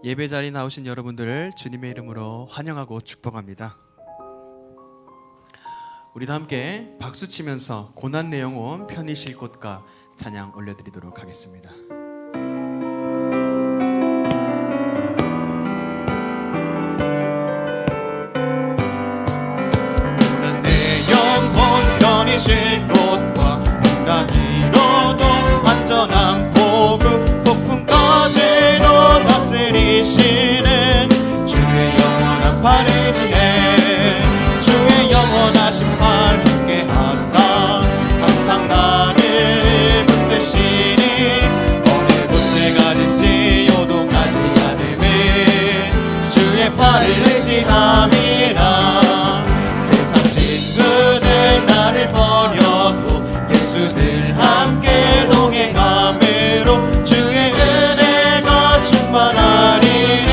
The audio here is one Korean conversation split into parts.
예배 자리에 나오신 여러분들을 주님의 이름으로 환영하고 축복합니다. 우리도 함께 박수 치면서 고난 내 영혼 편히 쉴 곳과 찬양 올려드리도록 하겠습니다. 고난 내 영혼 편히 쉴 곳과 고난 이뤄도 안전한 복음 폭풍까지도 다스리시는 주의 영원한 팔 의지해 주의 영원하신 팔 함께 하사 항상 나를 붙드시니 어느 곳에 가든지 요동하지 않음을 주의 팔을 의지함이라. 세상 친구들 나를 버려도 예수들 함께 동행함으로 주의 은혜가 충만하리니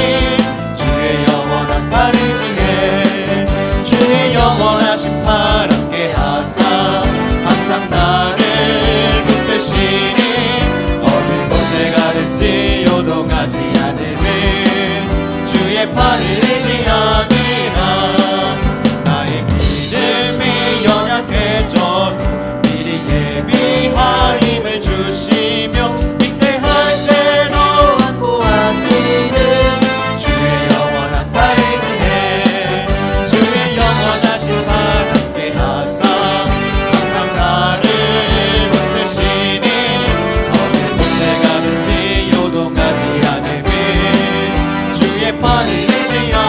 주의 영원한 팔 의지해 주의 영원하신 팔 함께 하사 항상 나를 붙드시니 어느 곳에 가든지 요동하지 않음을 주의 팔을 의지함이라. 나의 믿음이 연약해져 미리 예비할 힘을 주시며 잉태할 때도 안보하시는 주의 영원한 팔 의지해 주의 영원하신 팔 함께 하사 항상 나를 붙드시니 어느 곳에 가든지 요동하지 않음을 주의 팔을 의지하라.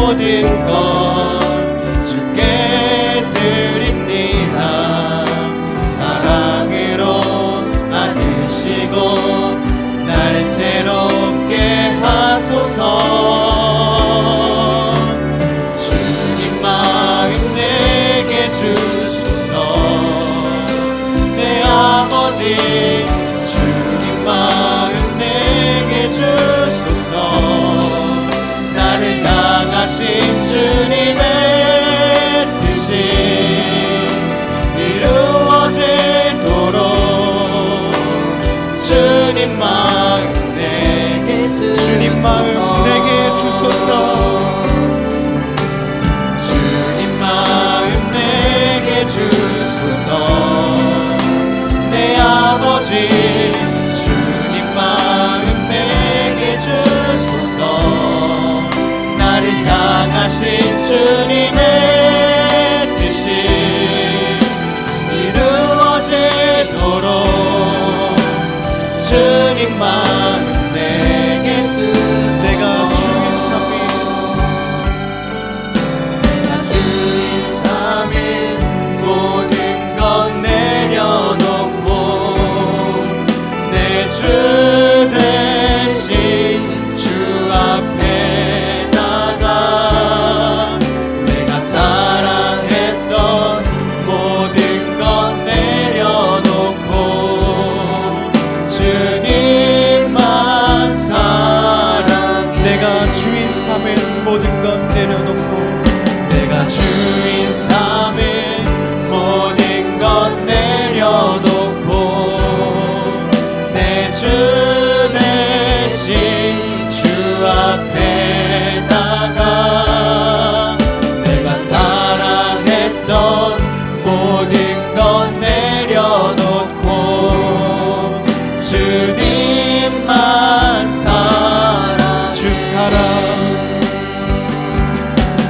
모든 것 주께 드립니다. 사랑으로 안으시고 날 새롭게 하소서. 주님 마음 내게 주소서. 내 아버지 주님 마음 내게 주소서. 나를 향하신 주님의 뜻이 이루어지도록 주님 마음 내게 주소서. 주님 마음 내게 주소서. 주님 마음 내게 주소서. 내 아버지 주님 마음 내게 주소서. 나를 향하신 주님의 뜻이 이루어지도록 주님 마음 내게 주소서. 내가 주인 삼위 내가 주인 삼위 모든 것 내려놓고 내 주 대신 주 앞에 나가 내가 사랑했던 모든 것 내려놓고 주님만 사랑해. 내가 주인 삼은 모든 것 내려놓고 내가 주인 삼은 모든 것 내려놓고 내 주 대신 주 앞에 나가 내가 사랑했던 모든 것 내려놓고 주님만 사랑. 주 사랑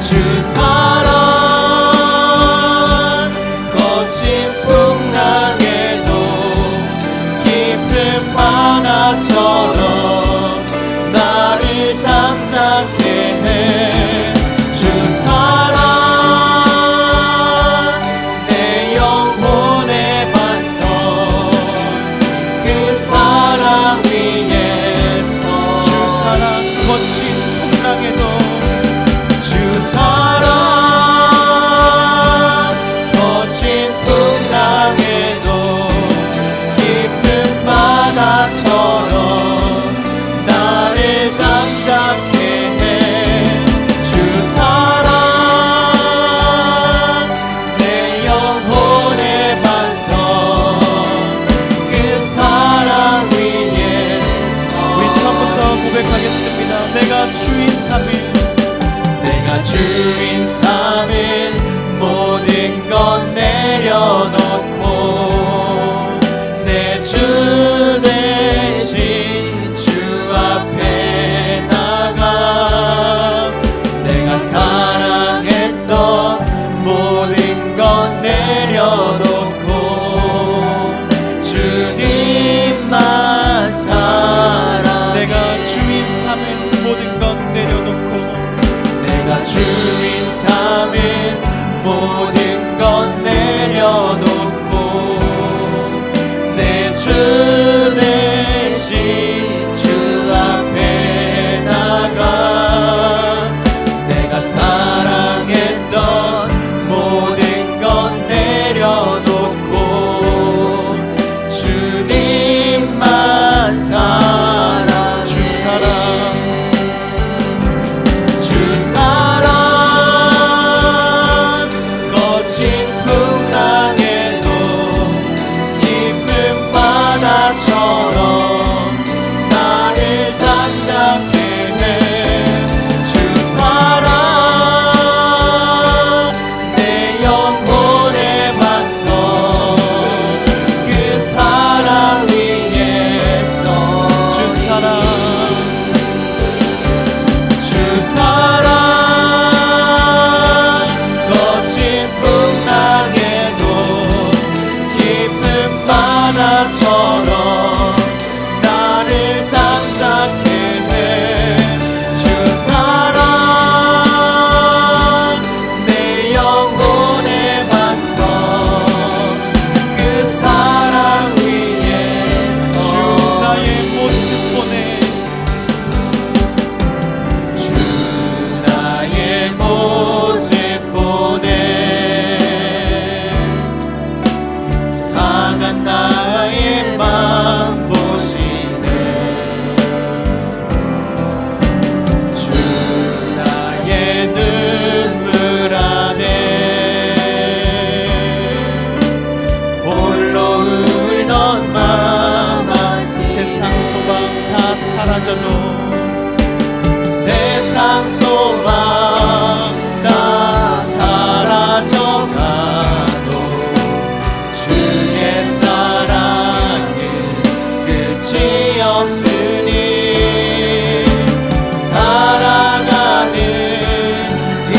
주 사랑 거친 풍랑에도 깊은 바다처럼 나를 잠잠케 해. 주 사랑 내 영혼의 반석 그 사랑 위에서 주 사랑 거친 풍랑에도 주 사랑 거친 풍랑에도 깊은 바다처럼 나를 잠잠케 해. 주 사랑 내 영혼의 반석 그 사랑 위에. 우리 처음부터 고백하겠습니다. 내가 주인 삼위 내가 주인 삼은 모든 것 내려놓고 내 주 대신 주 앞에 나가 내가 사랑했던 모든 것 내려놓고 주님만 사랑. 내가 주인 삼은 모든 것 내려놓고 내가 주인 삼은 모든 것 내려놓고 내 주 대신 주 앞에 나가 내가 사랑했던 모든 것 내려놓고 주님만 사랑. 주 사랑 주 사랑 사라져도 세상 소망 다 사라져가도 주의 사랑은 끝이 없으니 살아가는 이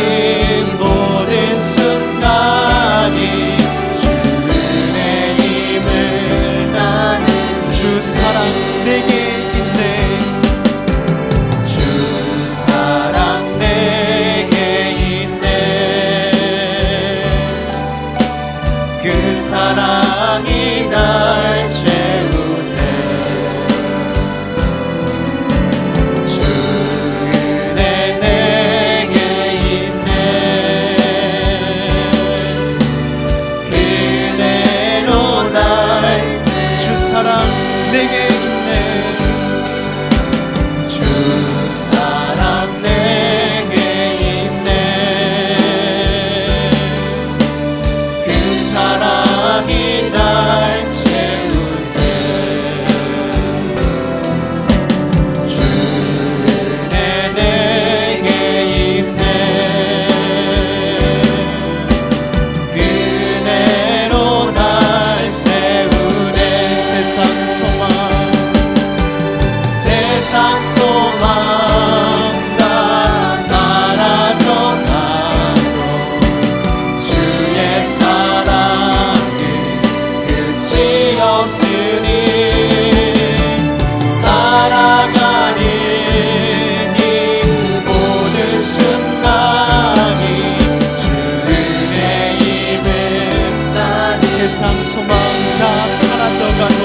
모든 순간이 주의 힘을 나는 주 사랑 내게 있네 주 사랑 내게 있네 그 사랑이 날 채우네 주 은혜 내게 있네 그대로 날 주 사랑 내게 있네 주 사랑 내게 있네 그 사랑이 날 채우네 주 은혜 내게 있네 그대로 날 세우네 세상 소망 다 사라져가도 주의 사랑은 끝이 없으니 살아가는 이 모든 순간이 주의 힘을 나는 세상 소망 다 사라져가도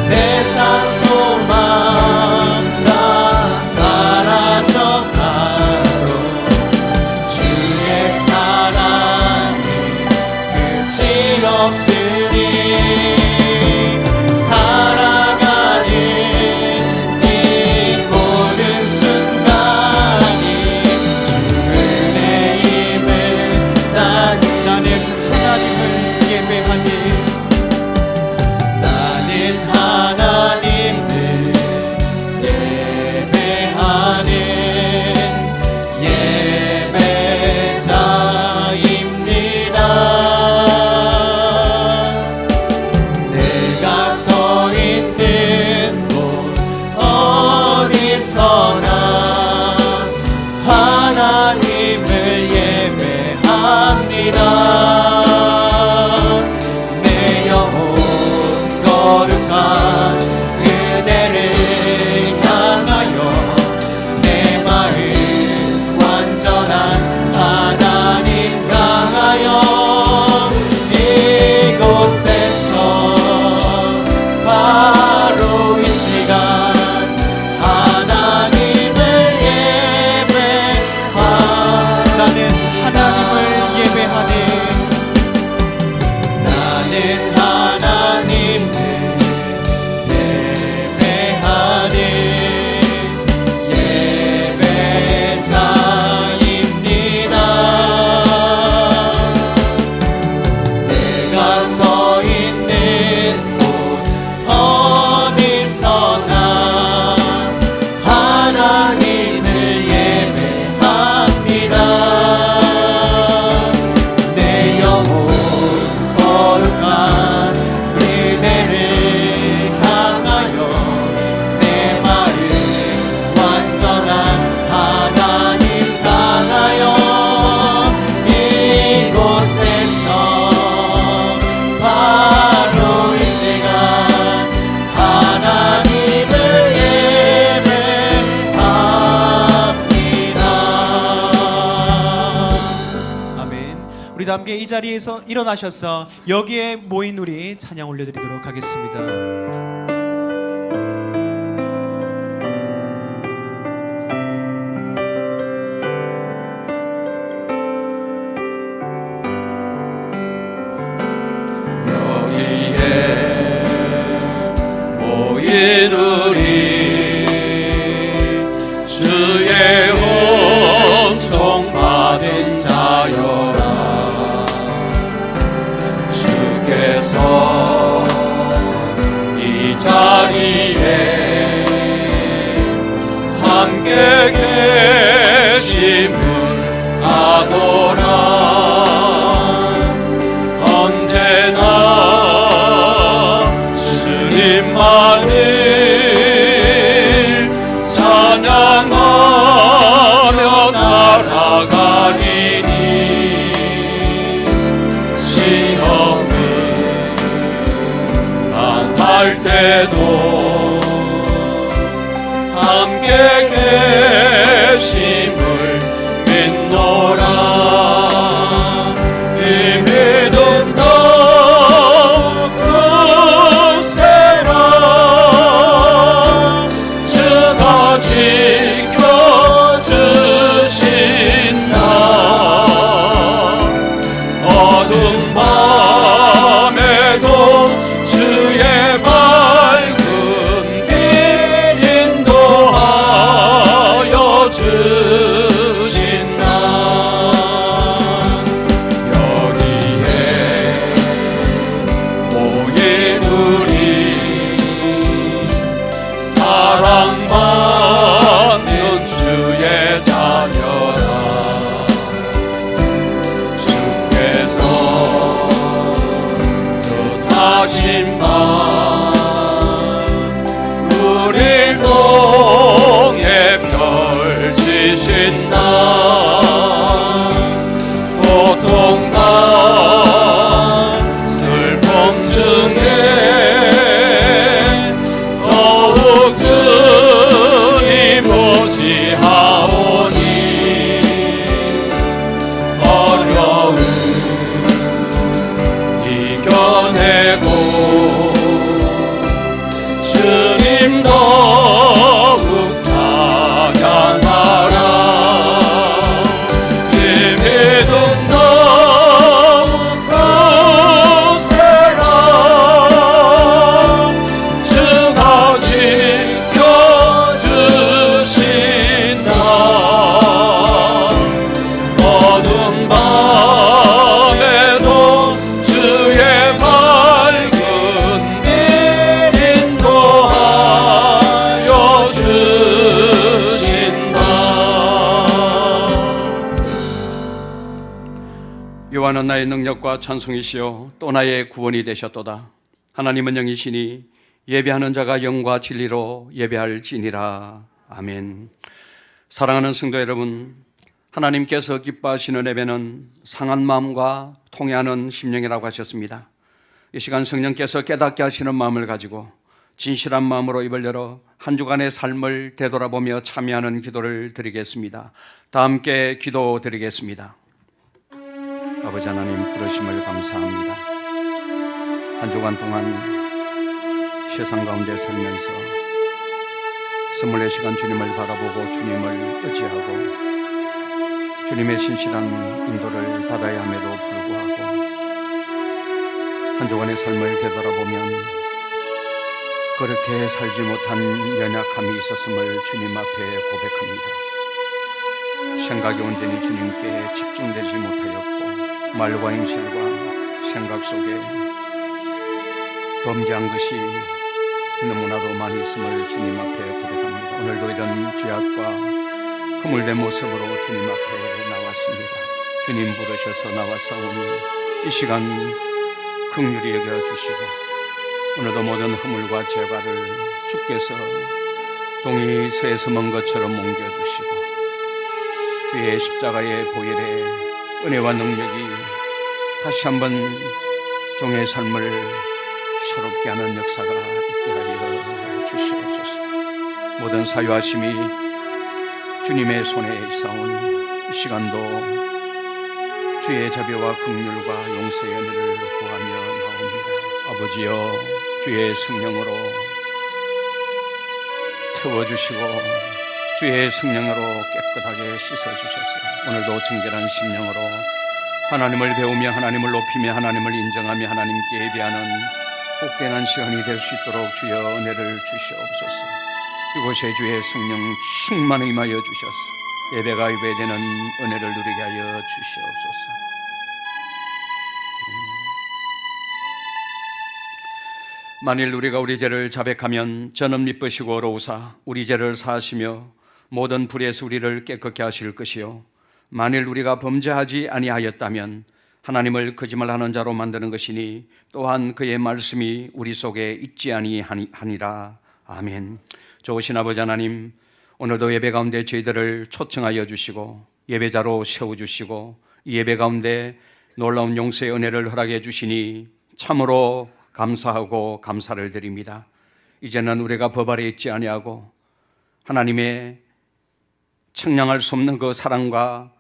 세상 소망 다 사라져가도 주의 사랑은 끝이 없으니 살아가는 이 모든 순간이 주의 힘을 나는 하나님을 예배하니 나는 하나님을 예배하는 예배자입니다 내가 서 있는 곳 어디서나 하나님을 예배합니다 내 영혼 거룩한 그대를 향하여 내 마음 완전한 하나님 향하여 이곳에서 바로 이 시간 하나님을 나는 하나님을 예배하네 나는 하나님을 예배하는 예배자입니다 내가 서 있는 곳 어디서나 하나님을 예배합니다 내 영혼 거룩한 그대를 향하여 내 마음 완전한 하나님 향하여 이곳에서 바로 이 시간 하나님을 예배합니다 아멘. 우리 다 함께 이 자리에서 일어나셔서 여기에 모인 우리 찬양 올려드리도록 하겠습니다. 모인 우리 주의 은총 받은 자여라 주께서 이 자리에 하노라. 언제나 주님만을 찬양하며 나아가리니 시험을 당할 때도 함께 계심을 믿노라. 이 믿음 더욱 크세라. 주가 지켜주신다. 어두운 밤에도 주의 밝은 빛 인도하여 주신다. 여기에 모인 우리 사랑받는 주의 자녀라. 주께서 뜻하신 바 우리 공에 펼치신다. 고통과 슬픔 중에 더욱 주님 보지하오니 어려움 이겨내고 주님 더욱 찬양하라. 이 믿음 더욱 크세라. 주가 지켜주신다. 어두운 밤에도 주의 밝은 빛 인도하여 주신다. 여호와는 나의 능력과 찬송이시요 또 나의 구원이 되셨도다. 하나님은 영이시니 예배하는 자가 영과 진리로 예배할지니라. 아멘. 사랑하는 성도 여러분, 하나님께서 기뻐하시는 예배는 상한 마음과 통회하는 심령이라고 하셨습니다. 이 시간 성령께서 깨닫게 하시는 마음을 가지고 진실한 마음으로 입을 열어 한 주간의 삶을 되돌아보며 참여하는 기도를 드리겠습니다. 다 함께 기도드리겠습니다. 아버지 하나님, 부르심을 감사합니다. 한 주간 동안 세상 가운데 살면서 24시간 주님을 바라보고 주님을 의지하고 주님의 신실한 인도를 받아야 함에도 불구하고 한 주간의 삶을 되돌아보면 그렇게 살지 못한 연약함이 있었음을 주님 앞에 고백합니다. 생각이 온전히 주님께 집중되지 못하였고 말과 행실과 생각 속에 범죄한 것이 너무나도 많이 있음을 주님 앞에 고백합니다. 오늘도 이런 죄악과 허물된 모습으로 주님 앞에 나왔습니다. 주님 부르셔서 나왔사오니 이 시간 긍휼히 여겨주시고 오늘도 모든 허물과 죄가를 주께서 동이 쇠에서 먼 것처럼 옮겨주시고 주의 십자가의 보혈의 은혜와 능력이 다시 한번 종의 삶을 새롭게 하는 역사가 있게 하여 주시옵소서. 모든 사유하심이 주님의 손에 있사오니 이 시간도 주의 자비와 긍휼과 용서의 은혜를 구하며 나옵니다. 아버지여, 주의 성령으로 태워주시고 주의 성령으로 깨끗하게 씻어주셔서 오늘도 정결한 심령으로 하나님을 배우며 하나님을 높이며 하나님을 인정하며 하나님께 예배하는 복된 시간이 될 수 있도록 주여 은혜를 주시옵소서. 이곳에 주의 성령 충만히 임하여 주셔서 예배가 예배되는 은혜를 누리게 하여 주시옵소서. 만일 우리가 우리 죄를 자백하면 저는 미쁘시고 어로우사 우리 죄를 사하시며 모든 불의에서 우리를 깨끗게 하실 것이요 만일 우리가 범죄하지 아니하였다면 하나님을 거짓말하는 자로 만드는 것이니 또한 그의 말씀이 우리 속에 있지 아니하니라. 아멘. 좋으신 아버지 하나님, 오늘도 예배 가운데 저희들을 초청하여 주시고 예배자로 세워주시고 이 예배 가운데 놀라운 용서의 은혜를 허락해 주시니 참으로 감사하고 감사를 드립니다. 이제는 우리가 법 아래 있지 아니하고 하나님의 청량할 수 없는 그 사랑과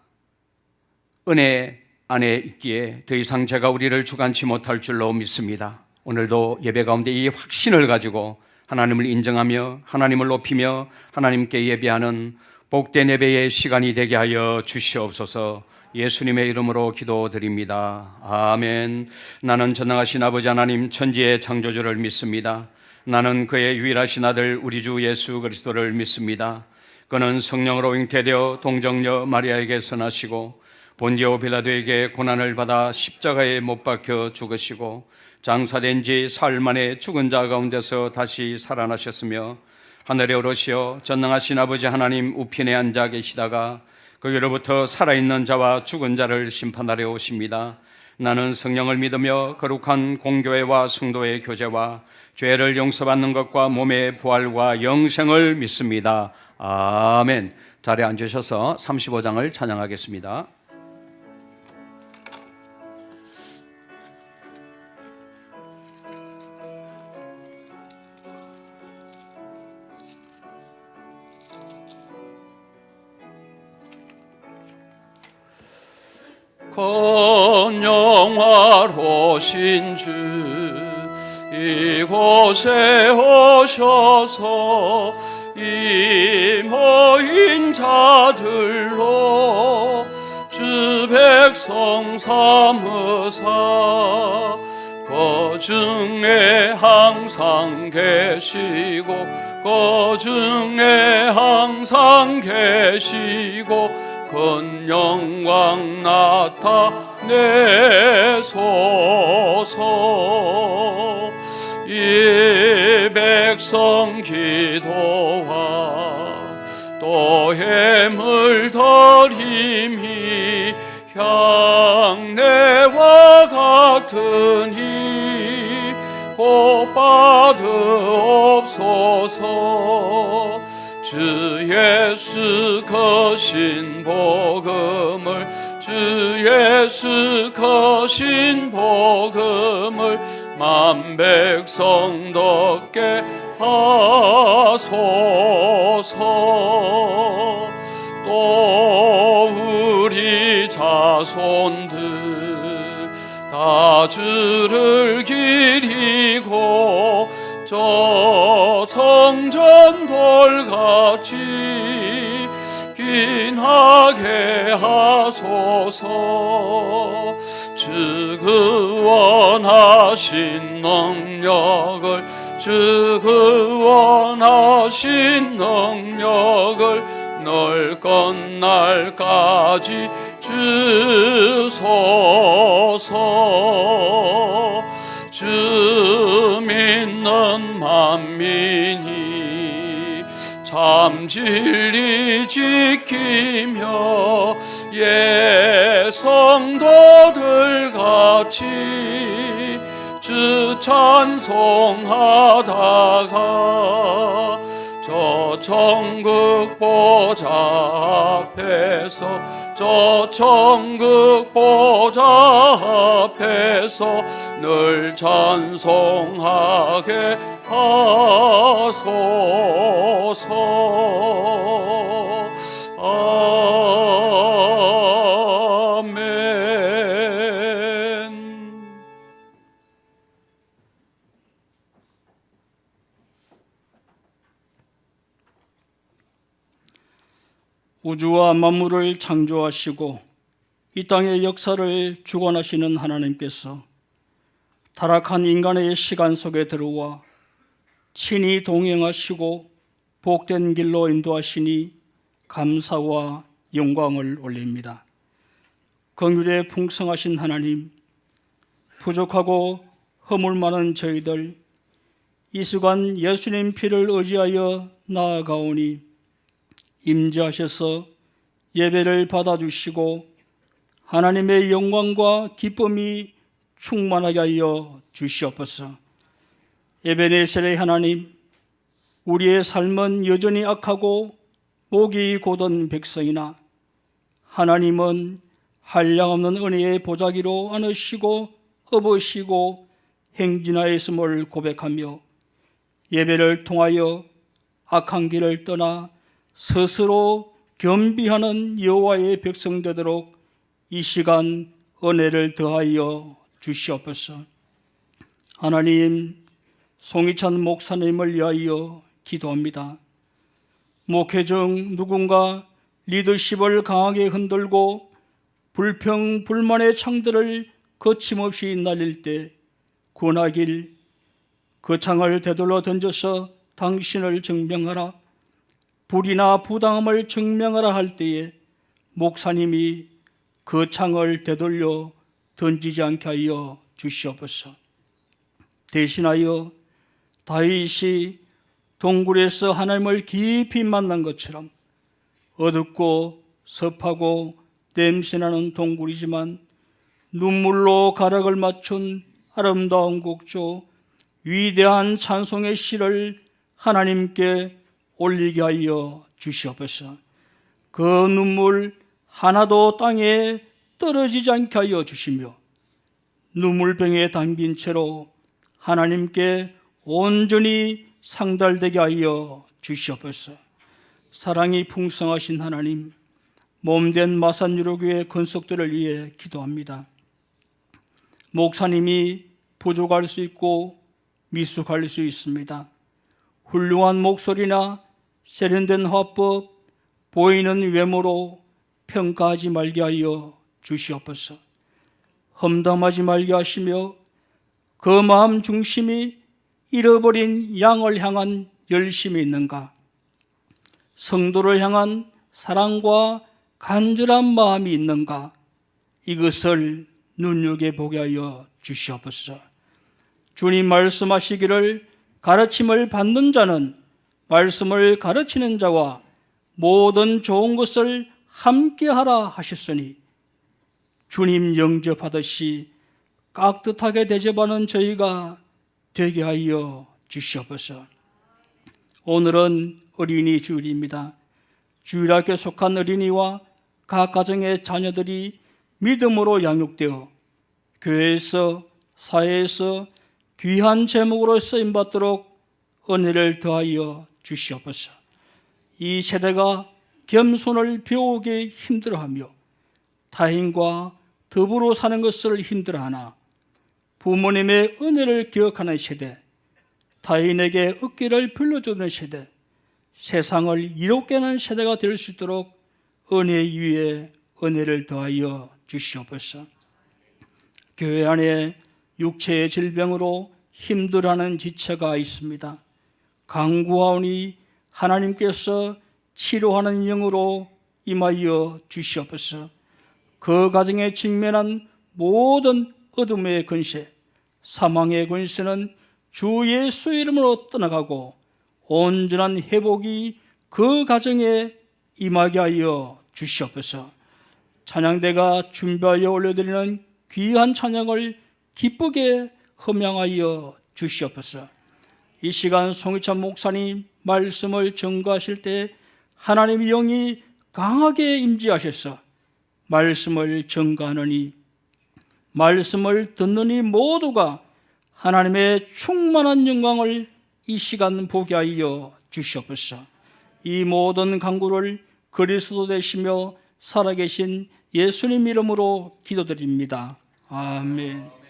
은혜 안에 있기에 더 이상 제가 우리를 주관치 못할 줄로 믿습니다. 오늘도 예배 가운데 이 확신을 가지고 하나님을 인정하며 하나님을 높이며 하나님께 예배하는 복된 예배의 시간이 되게 하여 주시옵소서. 예수님의 이름으로 기도드립니다. 아멘. 나는 전능하신 아버지 하나님 천지의 창조주를 믿습니다. 나는 그의 유일하신 아들 우리 주 예수 그리스도를 믿습니다. 그는 성령으로 잉태되어 동정녀 마리아에게서 나시고 본디오 빌라도에게 고난을 받아 십자가에 못 박혀 죽으시고 장사된 지 사흘 만에 죽은 자 가운데서 다시 살아나셨으며 하늘에 오르시어 전능하신 아버지 하나님 우편에 앉아 계시다가 거기로부터 살아있는 자와 죽은 자를 심판하려 오십니다. 나는 성령을 믿으며 거룩한 공교회와 성도의 교제와 죄를 용서받는 것과 몸의 부활과 영생을 믿습니다. 아멘. 자리에 앉으셔서 35장을 찬양하겠습니다. 건영화로신 주 이곳에 오셔서 이 모인 자들로 주 백성 삼으사 그 중에 항상 계시고 그 중에 항상 계시고 큰 영광 나타내소서. 이 백성 기도와 또 해물 드림이 향내와 같으니 곧 받으옵소서. 주 예수 거신 복음을 주 예수 거신 복음을 만 백성 듣게 하소서. 또 우리 자손들 다 주를 기리고 저 성전 돌같이 긴하게 하소서. 주 그 원하신 능력을 주 그 원하신 능력을 늘 끝날까지 주소서. 주 믿는 만민이 참 진리 지키며 예성도들 같이 주 찬송하다가 저 천국 보좌 앞에서 저 천국 보좌 앞에서 늘 찬송하게 하소서. 아멘. 우주와 만물을 창조하시고 이 땅의 역사를 주관하시는 하나님께서 타락한 인간의 시간 속에 들어와 친히 동행하시고 복된 길로 인도하시니 감사와 영광을 올립니다. 긍휼에 풍성하신 하나님, 부족하고 허물 많은 저희들 이 시간 예수님 피를 의지하여 나아가오니 임재하셔서 예배를 받아주시고 하나님의 영광과 기쁨이 충만하게 하여 주시옵소서. 에베네셀의 하나님, 우리의 삶은 여전히 악하고 목이 고든 백성이나 하나님은 한량없는 은혜의 보자기로 안으시고 업으시고 행진하였음을 고백하며 예배를 통하여 악한 길을 떠나 스스로 겸비하는 여호와의 백성 되도록 이 시간 은혜를 더하여 주시옵소서. 하나님, 송희찬 목사님을 위하여 기도합니다. 목회 중 누군가 리더십을 강하게 흔들고 불평, 불만의 창들을 거침없이 날릴 때 권하길 그 창을 되돌려 던져서 당신을 증명하라, 불이나 부당함을 증명하라 할 때에 목사님이 그 창을 되돌려 던지지 않게 하여 주시옵소서. 대신하여 다윗이 동굴에서 하나님을 깊이 만난 것처럼 어둡고 섭하고 냄새나는 동굴이지만 눈물로 가락을 맞춘 아름다운 곡조, 위대한 찬송의 시를 하나님께 올리게 하여 주시옵소서. 그 눈물 하나도 땅에 떨어지지 않게 하여 주시며 눈물병에 담긴 채로 하나님께 온전히 상달되게 하여 주시옵소서. 사랑이 풍성하신 하나님, 몸된 마산유로교회 건속들을 위해 기도합니다. 목사님이 부족할 수 있고 미숙할 수 있습니다. 훌륭한 목소리나 세련된 화법, 보이는 외모로 평가하지 말게 하여 주시옵소서. 험담하지 말게 하시며 그 마음 중심이 잃어버린 양을 향한 열심이 있는가, 성도를 향한 사랑과 간절한 마음이 있는가, 이것을 눈여겨보게 하여 주시옵소서. 주님 말씀하시기를 가르침을 받는 자는 말씀을 가르치는 자와 모든 좋은 것을 함께하라 하셨으니 주님 영접하듯이 깍듯하게 대접하는 저희가 되게 하여 주시옵소서. 오늘은 어린이 주일입니다. 주일학교에 속한 어린이와 각 가정의 자녀들이 믿음으로 양육되어 교회에서 사회에서 귀한 제목으로 쓰임받도록 은혜를 더하여 주시옵소서. 이 세대가 겸손을 배우기 힘들어하며 타인과 더불어 사는 것을 힘들어하나 부모님의 은혜를 기억하는 세대, 타인에게 어깨를 빌려주는 세대, 세상을 이롭게 하는 세대가 될 수 있도록 은혜 위에 은혜를 더하여 주시옵소서. 교회 안에 육체의 질병으로 힘들어하는 지체가 있습니다. 간구하오니 하나님께서 치료하는 영으로 임하여 주시옵소서. 그 가정에 직면한 모든 어둠의 권세, 사망의 권세는 주 예수의 이름으로 떠나가고 온전한 회복이 그 가정에 임하게 하여 주시옵소서. 찬양대가 준비하여 올려드리는 귀한 찬양을 기쁘게 흠양하여 주시옵소서. 이 시간 송희찬 목사님 말씀을 전가하실 때 하나님의 영이 강하게 임재하셔서 말씀을 전가하느니 말씀을 듣느니 모두가 하나님의 충만한 영광을 이 시간 보게 하여 주시옵소서. 이 모든 간구를 그리스도 되시며 살아계신 예수님 이름으로 기도드립니다. 아멘.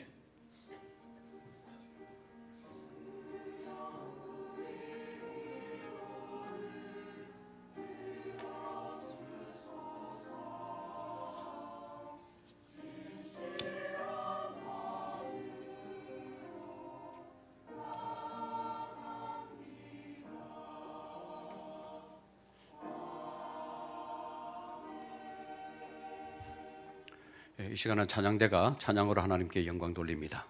이 시간은 찬양대가 찬양으로 하나님께 영광 돌립니다.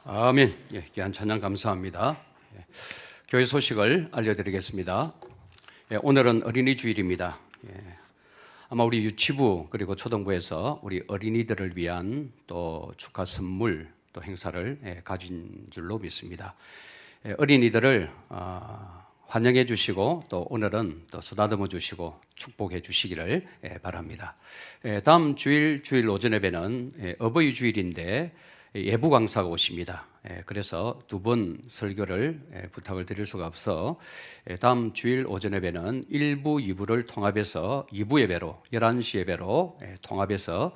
아멘. 예, 귀한 찬양 감사합니다. 예, 교회 소식을 알려드리겠습니다. 예, 오늘은 어린이 주일입니다. 예, 아마 우리 유치부 그리고 초등부에서 우리 어린이들을 위한 또 축하 선물 또 행사를 가진 줄로 믿습니다. 예, 어린이들을 환영해 주시고 또 오늘은 또 쓰다듬어 주시고 축복해 주시기를 바랍니다. 다음 주일 오전 예배는 어버이 주일인데 예부 강사가 오십니다. 그래서 두 번 설교를 부탁을 드릴 수가 없어 다음 주일 오전 예배는 1부, 2부를 통합해서 2부 예배로 11시 예배로 통합해서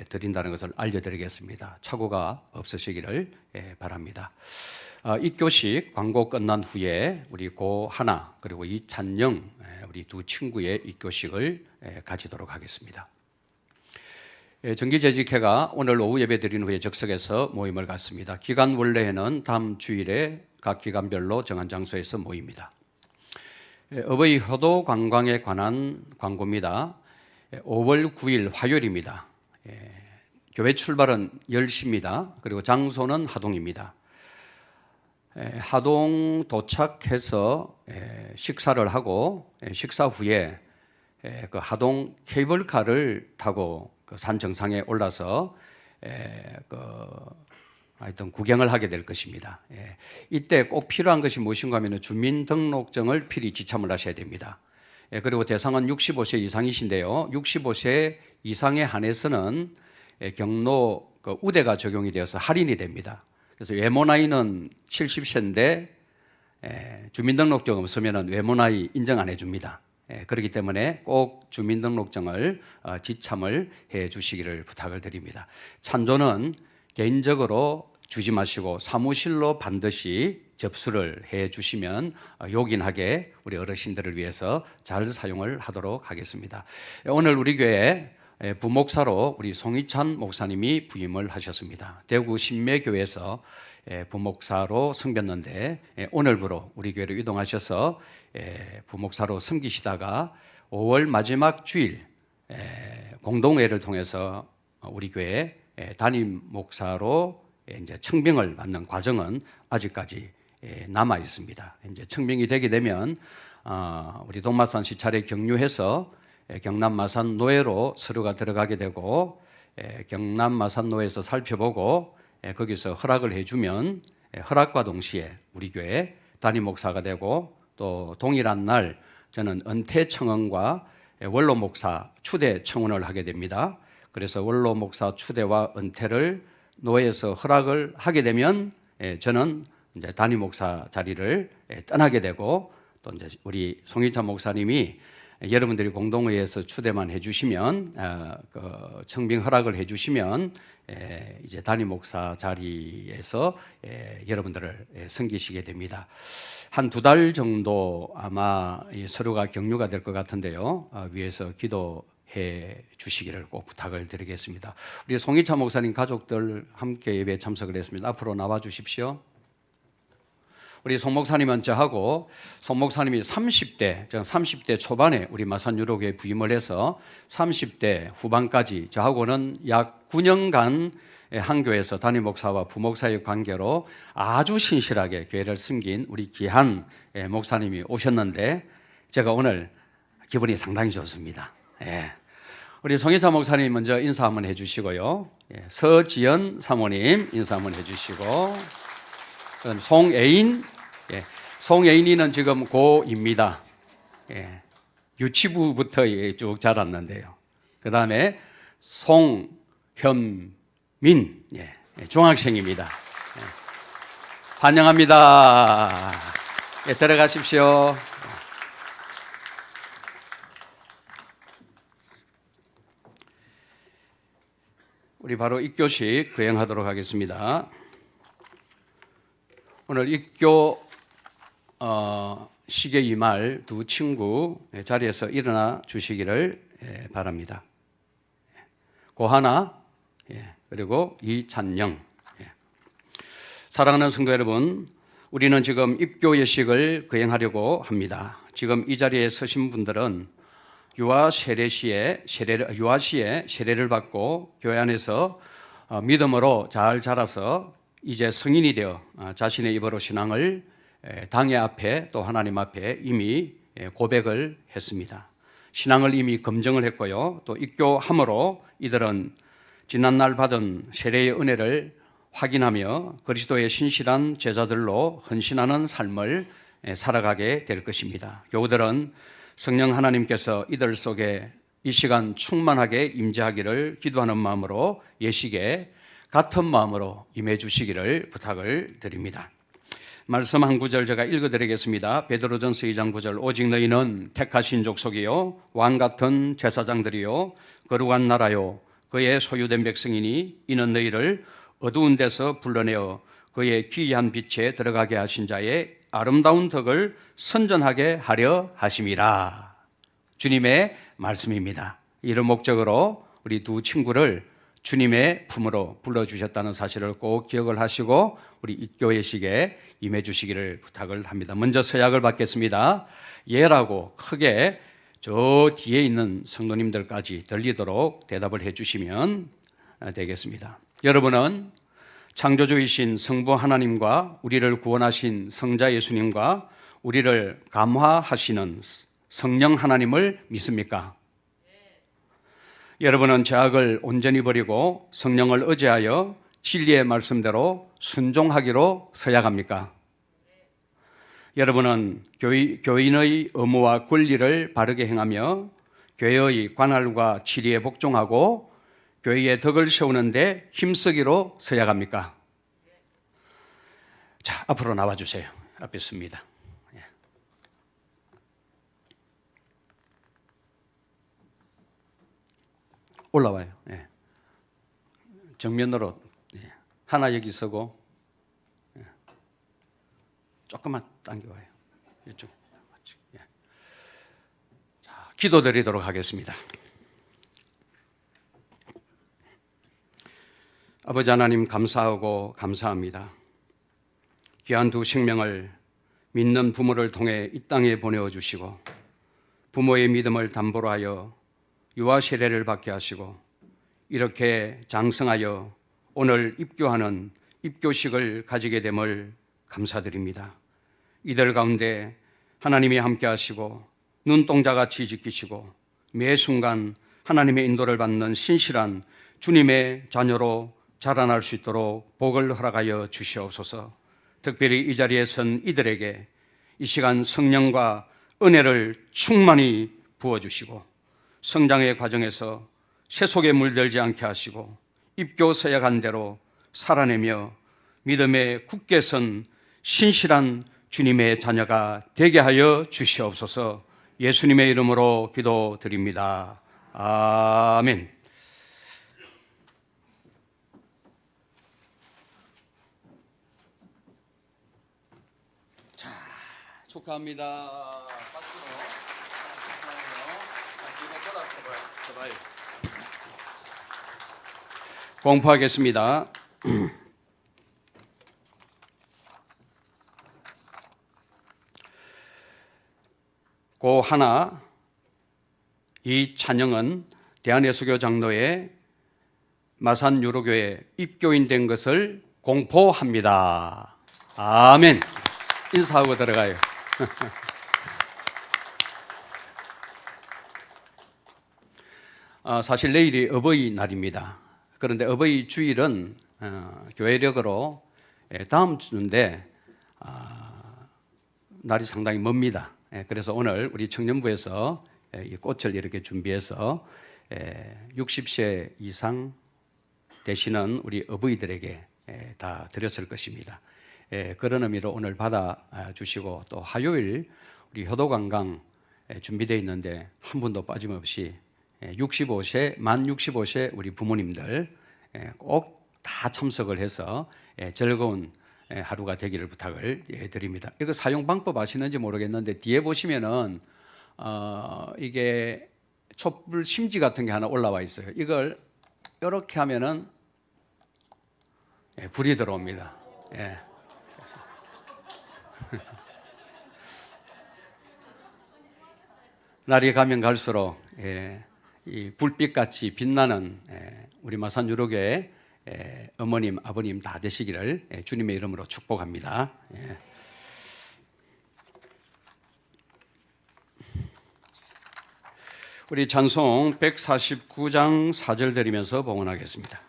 드린다는 것을 알려드리겠습니다. 착오가 없으시기를 바랍니다. 입교식 광고 끝난 후에 우리 고하나 그리고 이찬영 우리 두 친구의 입교식을 가지도록 하겠습니다. 정기재직회가 오늘 오후 예배 드린 후에 적석에서 모임을 갖습니다. 기간 원래에는 다음 주일에 각 기간별로 정한 장소에서 모입니다. 어버이 효도 관광에 관한 광고입니다. 5월 9일 화요일입니다. 교회 출발은 10시입니다. 그리고 장소는 하동입니다. 하동 도착해서 식사를 하고 식사 후에 그 하동 케이블카를 타고 그 산 정상에 올라서 하여튼 구경을 하게 될 것입니다. 이때 꼭 필요한 것이 무엇인가 하면 주민등록증을 필히 지참을 하셔야 됩니다. 그리고 대상은 65세 이상이신데요. 65세 이상에 한해서는 경로 그 우대가 적용이 되어서 할인이 됩니다. 그래서 외모 나이는 70세인데 주민등록증 없으면 외모 나이 인정 안 해줍니다. 그렇기 때문에 꼭 주민등록증을 지참을 해 주시기를 부탁을 드립니다. 찬조는 개인적으로 주지 마시고 사무실로 반드시 접수를 해 주시면 요긴하게 우리 어르신들을 위해서 잘 사용을 하도록 하겠습니다. 오늘 우리 교회 부목사로 우리 송희찬 목사님이 부임을 하셨습니다. 대구 신매교회에서 부목사로 섬겼는데 오늘부로 우리 교회로 이동하셔서 부목사로 섬기시다가 5월 마지막 주일 공동회를 통해서 우리 교회 담임 목사로 이제 청빙을 받는 과정은 아직까지 남아 있습니다. 이제 청빙이 되게 되면 우리 동마산 시찰에 경유해서 경남 마산 노회로 서류가 들어가게 되고 경남 마산 노회에서 살펴보고 거기서 허락을 해주면 허락과 동시에 우리 교회 담임 목사가 되고 또 동일한 날 저는 은퇴 청원과 원로 목사 추대 청원을 하게 됩니다. 그래서 원로 목사 추대와 은퇴를 노회에서 허락을 하게 되면 저는 이제 담임 목사 자리를 떠나게 되고 또 이제 우리 송희찬 목사님이 여러분들이 공동회에서 추대만 해주시면 그 청빙 허락을 해주시면 이제 담임 목사 자리에서 여러분들을 섬기시게 됩니다. 한 2달 정도 아마 이 서류가 격류가 될 것 같은데요. 위에서 기도해 주시기를 꼭 부탁을 드리겠습니다. 우리 송희찬 목사님 가족들 함께 예배에 참석을 했습니다. 앞으로 나와 주십시오. 우리 송 목사님은 저하고 송 목사님이 30대 초반에 우리 마산 유로교에 부임을 해서 30대 후반까지 저하고는 약 9년간 한 교회에서 담임 목사와 부목사의 관계로 아주 신실하게 교회를 섬긴 우리 귀한 목사님이 오셨는데 제가 오늘 기분이 상당히 좋습니다. 우리 송희찬 목사님 먼저 인사 한번 해주시고요. 서지연 사모님 인사 한번 해주시고 송애인, 송애인이는 지금 고2입니다. 유치부부터 쭉 자랐는데요. 그 다음에 송현민, 중학생입니다. 환영합니다. 들어가십시오. 우리 바로 입교식 거행하도록 하겠습니다. 오늘 입교 식에 임할 두 친구 자리에서 일어나 주시기를 바랍니다. 고하나 그리고 이찬영. 사랑하는 성도 여러분, 우리는 지금 입교 예식을 거행하려고 합니다. 지금 이 자리에 서신 분들은 유아 세례시에 세례를 받고 교회 안에서 믿음으로 잘 자라서 이제 성인이 되어 자신의 입으로 신앙을 당회 앞에 또 하나님 앞에 이미 고백을 했습니다. 신앙을 이미 검증을 했고요. 또 입교함으로 이들은 지난날 받은 세례의 은혜를 확인하며 그리스도의 신실한 제자들로 헌신하는 삶을 살아가게 될 것입니다. 교우들은 성령 하나님께서 이들 속에 이 시간 충만하게 임재하기를 기도하는 마음으로 예식에 같은 마음으로 임해 주시기를 부탁을 드립니다. 말씀 한 구절 제가 읽어드리겠습니다. 베드로전서 2장 9절 오직 너희는 택하신 족속이요 왕 같은 제사장들이요 거룩한 나라요 그의 소유된 백성이니 이는 너희를 어두운 데서 불러내어 그의 기이한 빛에 들어가게 하신 자의 아름다운 덕을 선전하게 하려 하심이라. 주님의 말씀입니다. 이런 목적으로 우리 두 친구를 주님의 품으로 불러주셨다는 사실을 꼭 기억을 하시고 우리 입교회식에 임해 주시기를 부탁을 합니다. 먼저 서약을 받겠습니다. 예라고 크게 저 뒤에 있는 성도님들까지 들리도록 대답을 해 주시면 되겠습니다. 여러분은 창조주이신 성부 하나님과 우리를 구원하신 성자 예수님과 우리를 감화하시는 성령 하나님을 믿습니까? 여러분은 죄악을 온전히 버리고 성령을 의지하여 진리의 말씀대로 순종하기로 서약합니까? 여러분은 교인의 의무와 권리를 바르게 행하며 교회의 관할과 치리에 복종하고 교회의 덕을 세우는데 힘쓰기로 서약합니까? 자, 앞으로 나와주세요. 앞에 있습니다. 올라와요. 정면으로 하나 여기 서고 조금만 당겨와요. 이쪽. 자, 기도드리도록 하겠습니다. 아버지 하나님 감사하고 감사합니다. 귀한 두 생명을 믿는 부모를 통해 이 땅에 보내어 주시고 부모의 믿음을 담보로 하여 유아 세례를 받게 하시고 이렇게 장성하여 오늘 입교하는 입교식을 가지게 됨을 감사드립니다. 이들 가운데 하나님이 함께 하시고 눈동자같이 지키시고 매 순간 하나님의 인도를 받는 신실한 주님의 자녀로 자라날 수 있도록 복을 허락하여 주시옵소서. 특별히 이 자리에 선 이들에게 이 시간 성령과 은혜를 충만히 부어주시고 성장의 과정에서 세속에 물들지 않게 하시고 입교 서약한 대로 살아내며 믿음에 굳게 선 신실한 주님의 자녀가 되게 하여 주시옵소서. 예수님의 이름으로 기도드립니다. 아멘. 자, 축하합니다. 박수로 축하해요. 공포하겠습니다. 고 하나 이 찬영은 대한예수교 장로의 마산 유로교회 입교인 된 것을 공포합니다. 아멘. 인사하고 들어가요. 사실 내일이 어버이날입니다. 그런데 어버이 주일은 교회력으로 다음 주인데 날이 상당히 멉니다. 그래서 오늘 우리 청년부에서 이 꽃을 이렇게 준비해서 60세 이상 되시는 우리 어버이들에게 다 드렸을 것입니다. 그런 의미로 오늘 받아주시고 또 화요일 우리 효도관광 준비되어 있는데 한 분도 빠짐없이 65세, 만 65세 우리 부모님들 꼭 다 참석을 해서 즐거운 하루가 되기를 부탁을 드립니다. 이거 사용 방법 아시는지 모르겠는데 뒤에 보시면은 이게 촛불 심지 같은 게 하나 올라와 있어요. 이걸 이렇게 하면은 불이 들어옵니다. 날이 가면 갈수록 이 불빛같이 빛나는 우리 마산 유로교회 어머님, 아버님 다 되시기를 주님의 이름으로 축복합니다. 예. 우리 찬송 149장 4절 드리면서 봉헌하겠습니다.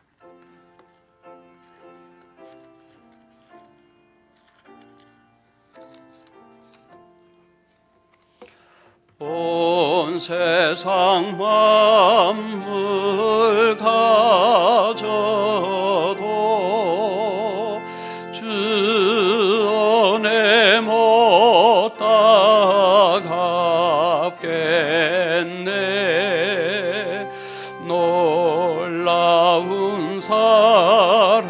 온 세상 만물 가져도 주 은혜 못 따갑겠네. 놀라운 사랑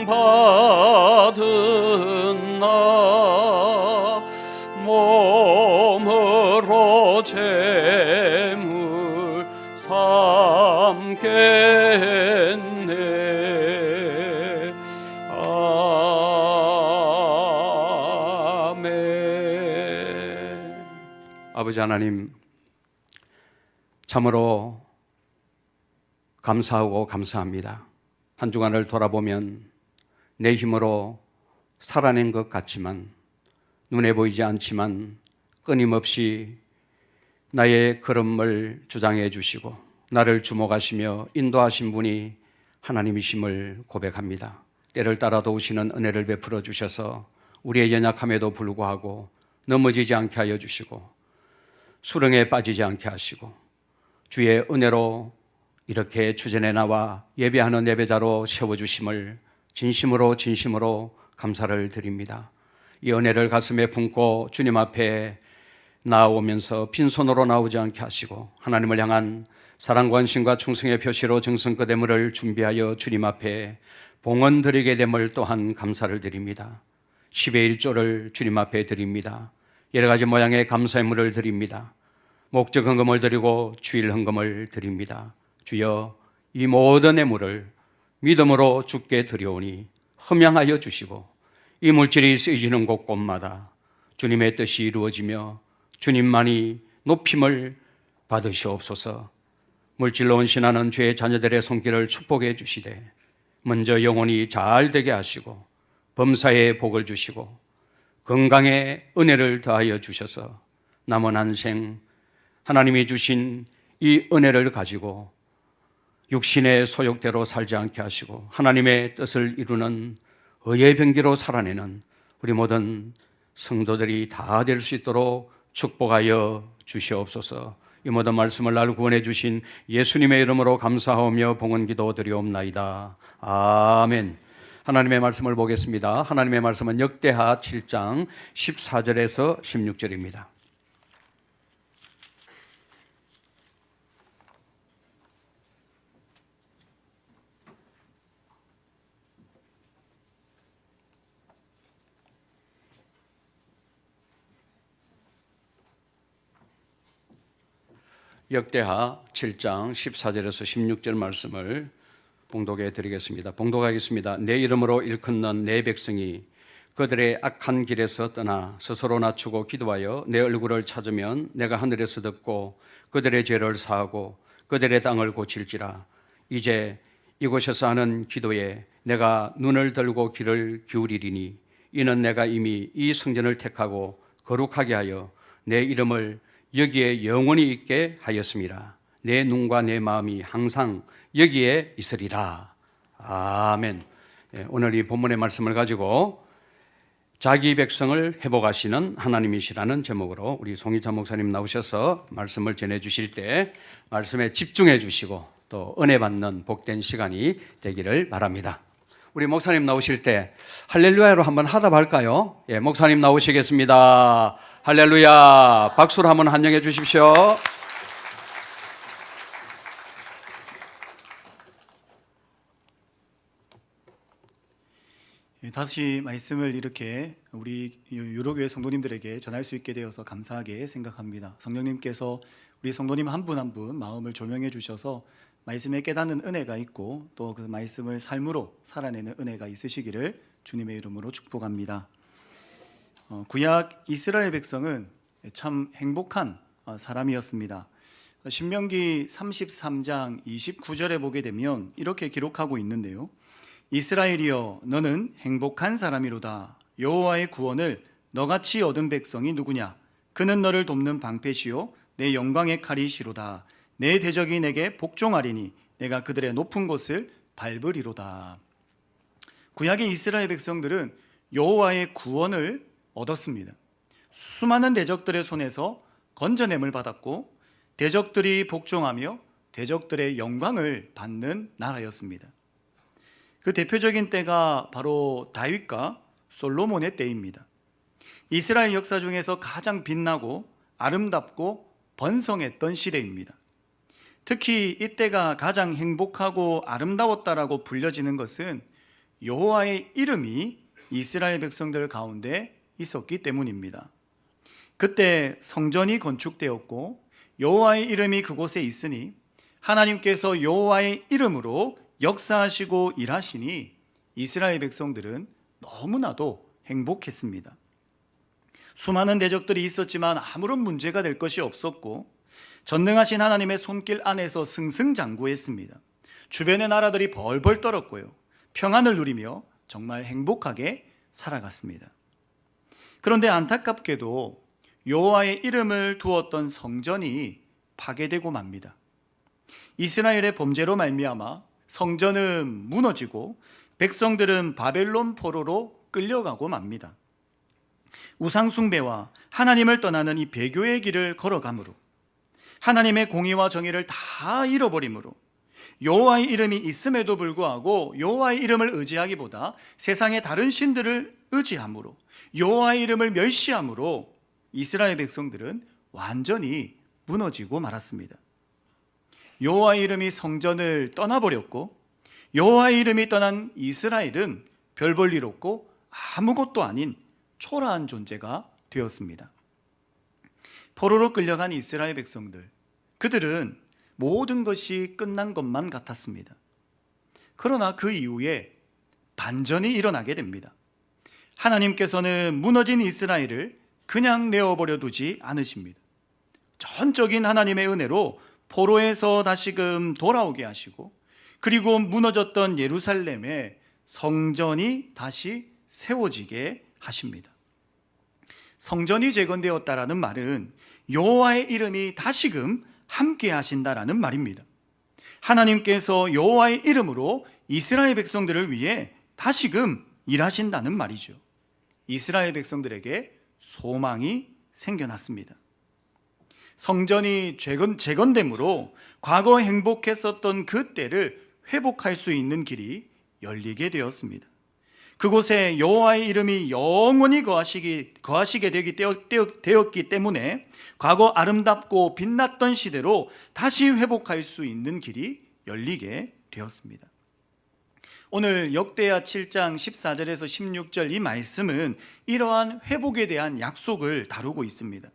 받은 나 몸으로 제물 삼겠네. 아멘. 아버지 하나님, 참으로 감사하고 감사합니다. 한 주간을 돌아보면 내 힘으로 살아낸 것 같지만, 눈에 보이지 않지만 끊임없이 나의 걸음을 주장해 주시고 나를 주목하시며 인도하신 분이 하나님이심을 고백합니다. 때를 따라 도우시는 은혜를 베풀어 주셔서 우리의 연약함에도 불구하고 넘어지지 않게 하여 주시고 수렁에 빠지지 않게 하시고 주의 은혜로 이렇게 주전에 나와 예배하는 예배자로 세워주심을 진심으로 감사를 드립니다. 이 은혜를 가슴에 품고 주님 앞에 나오면서 빈손으로 나오지 않게 하시고 하나님을 향한 사랑, 관심과 충성의 표시로 정성껏 예물을 준비하여 주님 앞에 봉헌 드리게 됨을 또한 감사를 드립니다. 10의 1조를 주님 앞에 드립니다. 여러 가지 모양의 감사 예물을 드립니다. 목적 헌금을 드리고 주일 헌금을 드립니다. 주여, 이 모든 예물을 믿음으로 주께 드려오니 흠양하여 주시고 이 물질이 쓰여지는 곳곳마다 주님의 뜻이 이루어지며 주님만이 높임을 받으시옵소서. 물질로 헌신하는 죄의 자녀들의 손길을 축복해 주시되 먼저 영혼이 잘 되게 하시고 범사에 복을 주시고 건강에 은혜를 더하여 주셔서 남은 한 생 하나님이 주신 이 은혜를 가지고 육신의 소욕대로 살지 않게 하시고 하나님의 뜻을 이루는 의의 병기로 살아내는 우리 모든 성도들이 다 될 수 있도록 축복하여 주시옵소서. 이 모든 말씀을 나를 구원해 주신 예수님의 이름으로 감사하며 봉헌기도 드리옵나이다. 아멘. 하나님의 말씀을 보겠습니다. 하나님의 말씀은 역대하 7장 14절에서 16절입니다. 역대하 7장 14절에서 16절 말씀을 봉독해 드리겠습니다. 봉독하겠습니다. 내 이름으로 일컫는 내 백성이 그들의 악한 길에서 떠나 스스로 낮추고 기도하여 내 얼굴을 찾으면 내가 하늘에서 듣고 그들의 죄를 사하고 그들의 땅을 고칠지라. 이제 이곳에서 하는 기도에 내가 눈을 들고 귀를 기울이리니 이는 내가 이미 이 성전을 택하고 거룩하게 하여 내 이름을 여기에 영원히 있게 하였습니다. 내 눈과 내 마음이 항상 여기에 있으리라. 아멘. 오늘 이 본문의 말씀을 가지고 자기 백성을 회복하시는 하나님이시라는 제목으로 우리 송희찬 목사님 나오셔서 말씀을 전해 주실 때 말씀에 집중해 주시고 또 은혜 받는 복된 시간이 되기를 바랍니다. 우리 목사님 나오실 때 할렐루야로 한번 하다 볼까요? 예, 목사님 나오시겠습니다. 할렐루야. 박수로 한번 환영해 주십시오. 다시 말씀을 이렇게 우리 유로교회 성도님들에게 전할 수 있게 되어서 감사하게 생각합니다. 성령님께서 우리 성도님 한 분 한 분 마음을 조명해 주셔서 말씀에 깨닫는 은혜가 있고 또 그 말씀을 삶으로 살아내는 은혜가 있으시기를 주님의 이름으로 축복합니다. 구약 이스라엘 백성은 참 행복한 사람이었습니다. 신명기 33장 29절에 보게 되면 이렇게 기록하고 있는데요. 이스라엘이여 너는 행복한 사람이로다. 여호와의 구원을 너같이 얻은 백성이 누구냐? 그는 너를 돕는 방패시요 내 영광의 칼이시로다. 내 대적이 내게 복종하리니 내가 그들의 높은 곳을 밟으리로다. 구약의 이스라엘 백성들은 여호와의 구원을 얻었습니다. 수많은 대적들의 손에서 건져냄을 받았고 대적들이 복종하며 대적들의 영광을 받는 나라였습니다. 그 대표적인 때가 바로 다윗과 솔로몬의 때입니다. 이스라엘 역사 중에서 가장 빛나고 아름답고 번성했던 시대입니다. 특히 이때가 가장 행복하고 아름다웠다라고 불려지는 것은 여호와의 이름이 이스라엘 백성들 가운데 있었기 때문입니다. 그때 성전이 건축되었고 여호와의 이름이 그곳에 있으니 하나님께서 여호와의 이름으로 역사하시고 일하시니 이스라엘 백성들은 너무나도 행복했습니다. 수많은 대적들이 있었지만 아무런 문제가 될 것이 없었고 전능하신 하나님의 손길 안에서 승승장구했습니다. 주변의 나라들이 벌벌 떨었고요. 평안을 누리며 정말 행복하게 살아갔습니다. 그런데 안타깝게도 여호와의 이름을 두었던 성전이 파괴되고 맙니다. 이스라엘의 범죄로 말미암아 성전은 무너지고 백성들은 바벨론 포로로 끌려가고 맙니다. 우상 숭배와 하나님을 떠나는 이 배교의 길을 걸어가므로 하나님의 공의와 정의를 다 잃어버림으로 여호와의 이름이 있음에도 불구하고 여호와의 이름을 의지하기보다 세상의 다른 신들을 의지함으로 여호와의 이름을 멸시함으로 이스라엘 백성들은 완전히 무너지고 말았습니다. 여호와의 이름이 성전을 떠나버렸고 여호와의 이름이 떠난 이스라엘은 별 볼 일 없고 아무것도 아닌 초라한 존재가 되었습니다. 포로로 끌려간 이스라엘 백성들, 그들은 모든 것이 끝난 것만 같았습니다. 그러나 그 이후에 반전이 일어나게 됩니다. 하나님께서는 무너진 이스라엘을 그냥 내어버려 두지 않으십니다. 전적인 하나님의 은혜로 포로에서 다시금 돌아오게 하시고 그리고 무너졌던 예루살렘에 성전이 다시 세워지게 하십니다. 성전이 재건되었다라는 말은 여호와의 이름이 다시금 함께 하신다라는 말입니다. 하나님께서 여호와의 이름으로 이스라엘 백성들을 위해 다시금 일하신다는 말이죠. 이스라엘 백성들에게 소망이 생겨났습니다. 성전이 재건됨으로 과거 행복했었던 그 때를 회복할 수 있는 길이 열리게 되었습니다. 그곳에 여호와의 이름이 영원히 거하시게 되었기 때문에 과거 아름답고 빛났던 시대로 다시 회복할 수 있는 길이 열리게 되었습니다. 오늘 역대하 7장 14절에서 16절 이 말씀은 이러한 회복에 대한 약속을 다루고 있습니다.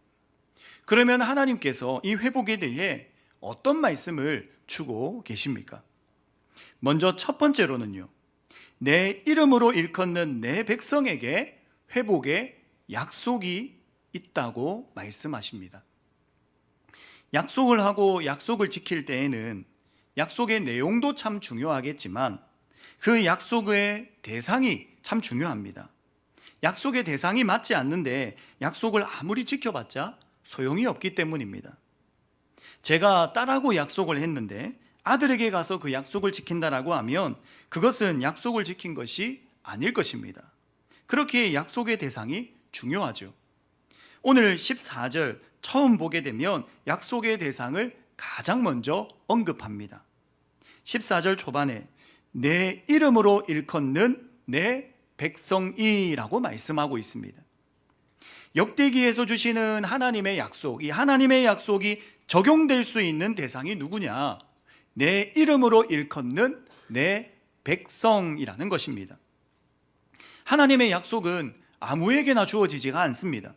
그러면 하나님께서 이 회복에 대해 어떤 말씀을 주고 계십니까? 먼저 첫 번째로는요, 내 이름으로 일컫는 내 백성에게 회복의 약속이 있다고 말씀하십니다. 약속을 하고 약속을 지킬 때에는 약속의 내용도 참 중요하겠지만 그 약속의 대상이 참 중요합니다. 약속의 대상이 맞지 않는데 약속을 아무리 지켜봤자 소용이 없기 때문입니다. 제가 딸하고 약속을 했는데 아들에게 가서 그 약속을 지킨다라고 하면 그것은 약속을 지킨 것이 아닐 것입니다. 그렇게 약속의 대상이 중요하죠. 오늘 14절 처음 보게 되면 약속의 대상을 가장 먼저 언급합니다. 14절 초반에 내 이름으로 일컫는 내 백성이라고 말씀하고 있습니다. 역대기에서 주시는 하나님의 약속, 이 하나님의 약속이 적용될 수 있는 대상이 누구냐? 내 이름으로 일컫는 내 백성이라는 것입니다. 하나님의 약속은 아무에게나 주어지지가 않습니다.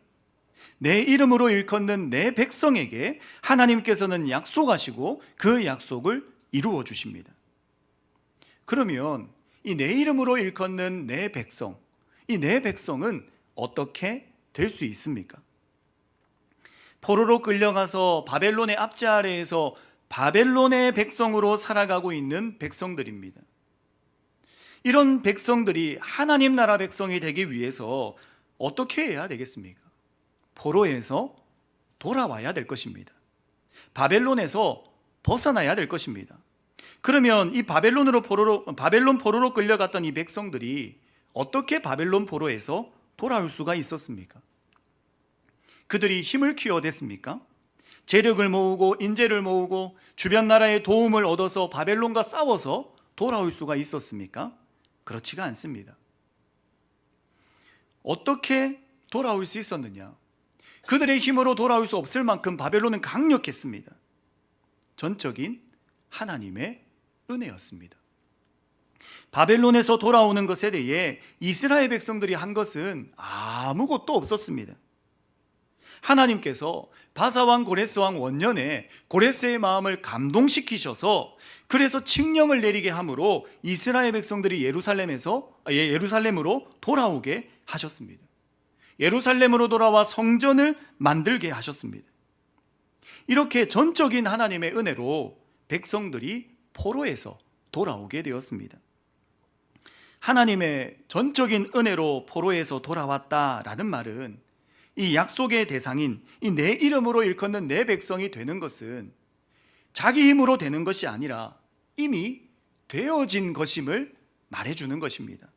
내 이름으로 일컫는 내 백성에게 하나님께서는 약속하시고 그 약속을 이루어 주십니다. 그러면 이 내 이름으로 일컫는 내 백성, 이 내 백성은 어떻게 될 수 있습니까? 포로로 끌려가서 바벨론의 압제 아래에서 바벨론의 백성으로 살아가고 있는 백성들입니다. 이런 백성들이 하나님 나라 백성이 되기 위해서 어떻게 해야 되겠습니까? 포로에서 돌아와야 될 것입니다. 바벨론에서 벗어나야 될 것입니다. 그러면 이 바벨론 포로로 끌려갔던 이 백성들이 어떻게 바벨론 포로에서 돌아올 수가 있었습니까? 그들이 힘을 키워댔습니까? 재력을 모으고 인재를 모으고 주변 나라의 도움을 얻어서 바벨론과 싸워서 돌아올 수가 있었습니까? 그렇지가 않습니다. 어떻게 돌아올 수 있었느냐? 그들의 힘으로 돌아올 수 없을 만큼 바벨론은 강력했습니다. 전적인 하나님의 은혜였습니다. 바벨론에서 돌아오는 것에 대해 이스라엘 백성들이 한 것은 아무것도 없었습니다. 하나님께서 바사왕 고레스왕 원년에 고레스의 마음을 감동시키셔서 그래서 칙령을 내리게 함으로 이스라엘 백성들이 예루살렘으로 돌아오게 하셨습니다. 예루살렘으로 돌아와 성전을 만들게 하셨습니다. 이렇게 전적인 하나님의 은혜로 백성들이 포로에서 돌아오게 되었습니다. 하나님의 전적인 은혜로 포로에서 돌아왔다라는 말은 이 약속의 대상인 이 내 이름으로 일컫는 내 백성이 되는 것은 자기 힘으로 되는 것이 아니라 이미 되어진 것임을 말해주는 것입니다.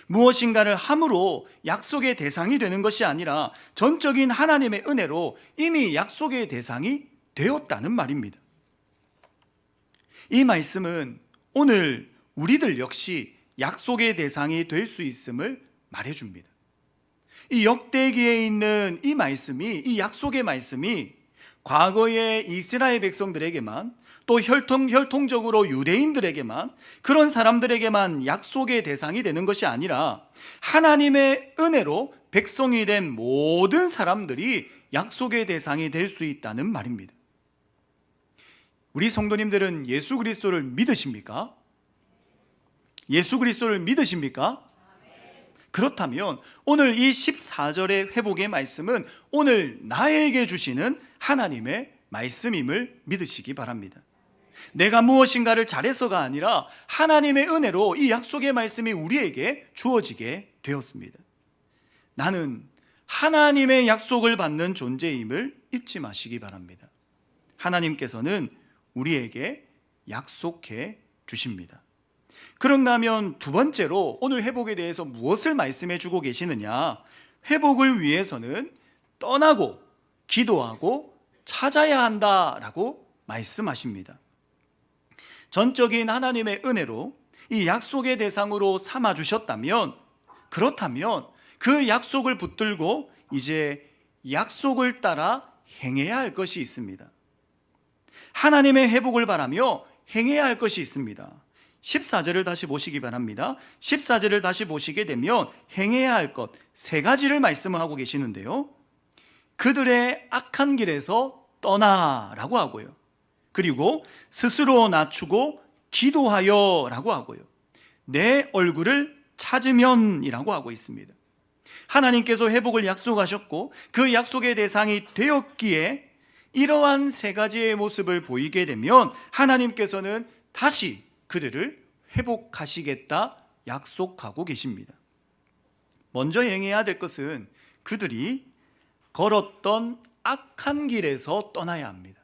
무엇인가를 함으로 약속의 대상이 되는 것이 아니라 전적인 하나님의 은혜로 이미 약속의 대상이 되었다는 말입니다. 이 말씀은 오늘 우리들 역시 약속의 대상이 될 수 있음을 말해줍니다. 이 역대기에 있는 이 말씀이, 이 약속의 말씀이 과거의 이스라엘 백성들에게만 또 혈통적으로 유대인들에게만 그런 사람들에게만 약속의 대상이 되는 것이 아니라 하나님의 은혜로 백성이 된 모든 사람들이 약속의 대상이 될 수 있다는 말입니다. 우리 성도님들은 예수 그리스도를 믿으십니까? 예수 그리스도를 믿으십니까? 그렇다면 오늘 이 14절의 회복의 말씀은 오늘 나에게 주시는 하나님의 말씀임을 믿으시기 바랍니다. 내가 무엇인가를 잘해서가 아니라 하나님의 은혜로 이 약속의 말씀이 우리에게 주어지게 되었습니다. 나는 하나님의 약속을 받는 존재임을 잊지 마시기 바랍니다. 하나님께서는 우리에게 약속해 주십니다. 그런가 하면 두 번째로 오늘 회복에 대해서 무엇을 말씀해 주고 계시느냐? 회복을 위해서는 떠나고 기도하고 찾아야 한다라고 말씀하십니다. 전적인 하나님의 은혜로 이 약속의 대상으로 삼아 주셨다면, 그렇다면 그 약속을 붙들고 이제 약속을 따라 행해야 할 것이 있습니다. 하나님의 회복을 바라며 행해야 할 것이 있습니다. 14절을 다시 보시기 바랍니다. 14절을 다시 보시게 되면 행해야 할 것 세 가지를 말씀을 하고 계시는데요. 그들의 악한 길에서 떠나라고 하고요. 그리고 스스로 낮추고 기도하여 라고 하고요. 내 얼굴을 찾으면이라고 하고 있습니다. 하나님께서 회복을 약속하셨고 그 약속의 대상이 되었기에 이러한 세 가지의 모습을 보이게 되면 하나님께서는 다시 그들을 회복하시겠다 약속하고 계십니다. 먼저 행해야 될 것은 그들이 걸었던 악한 길에서 떠나야 합니다.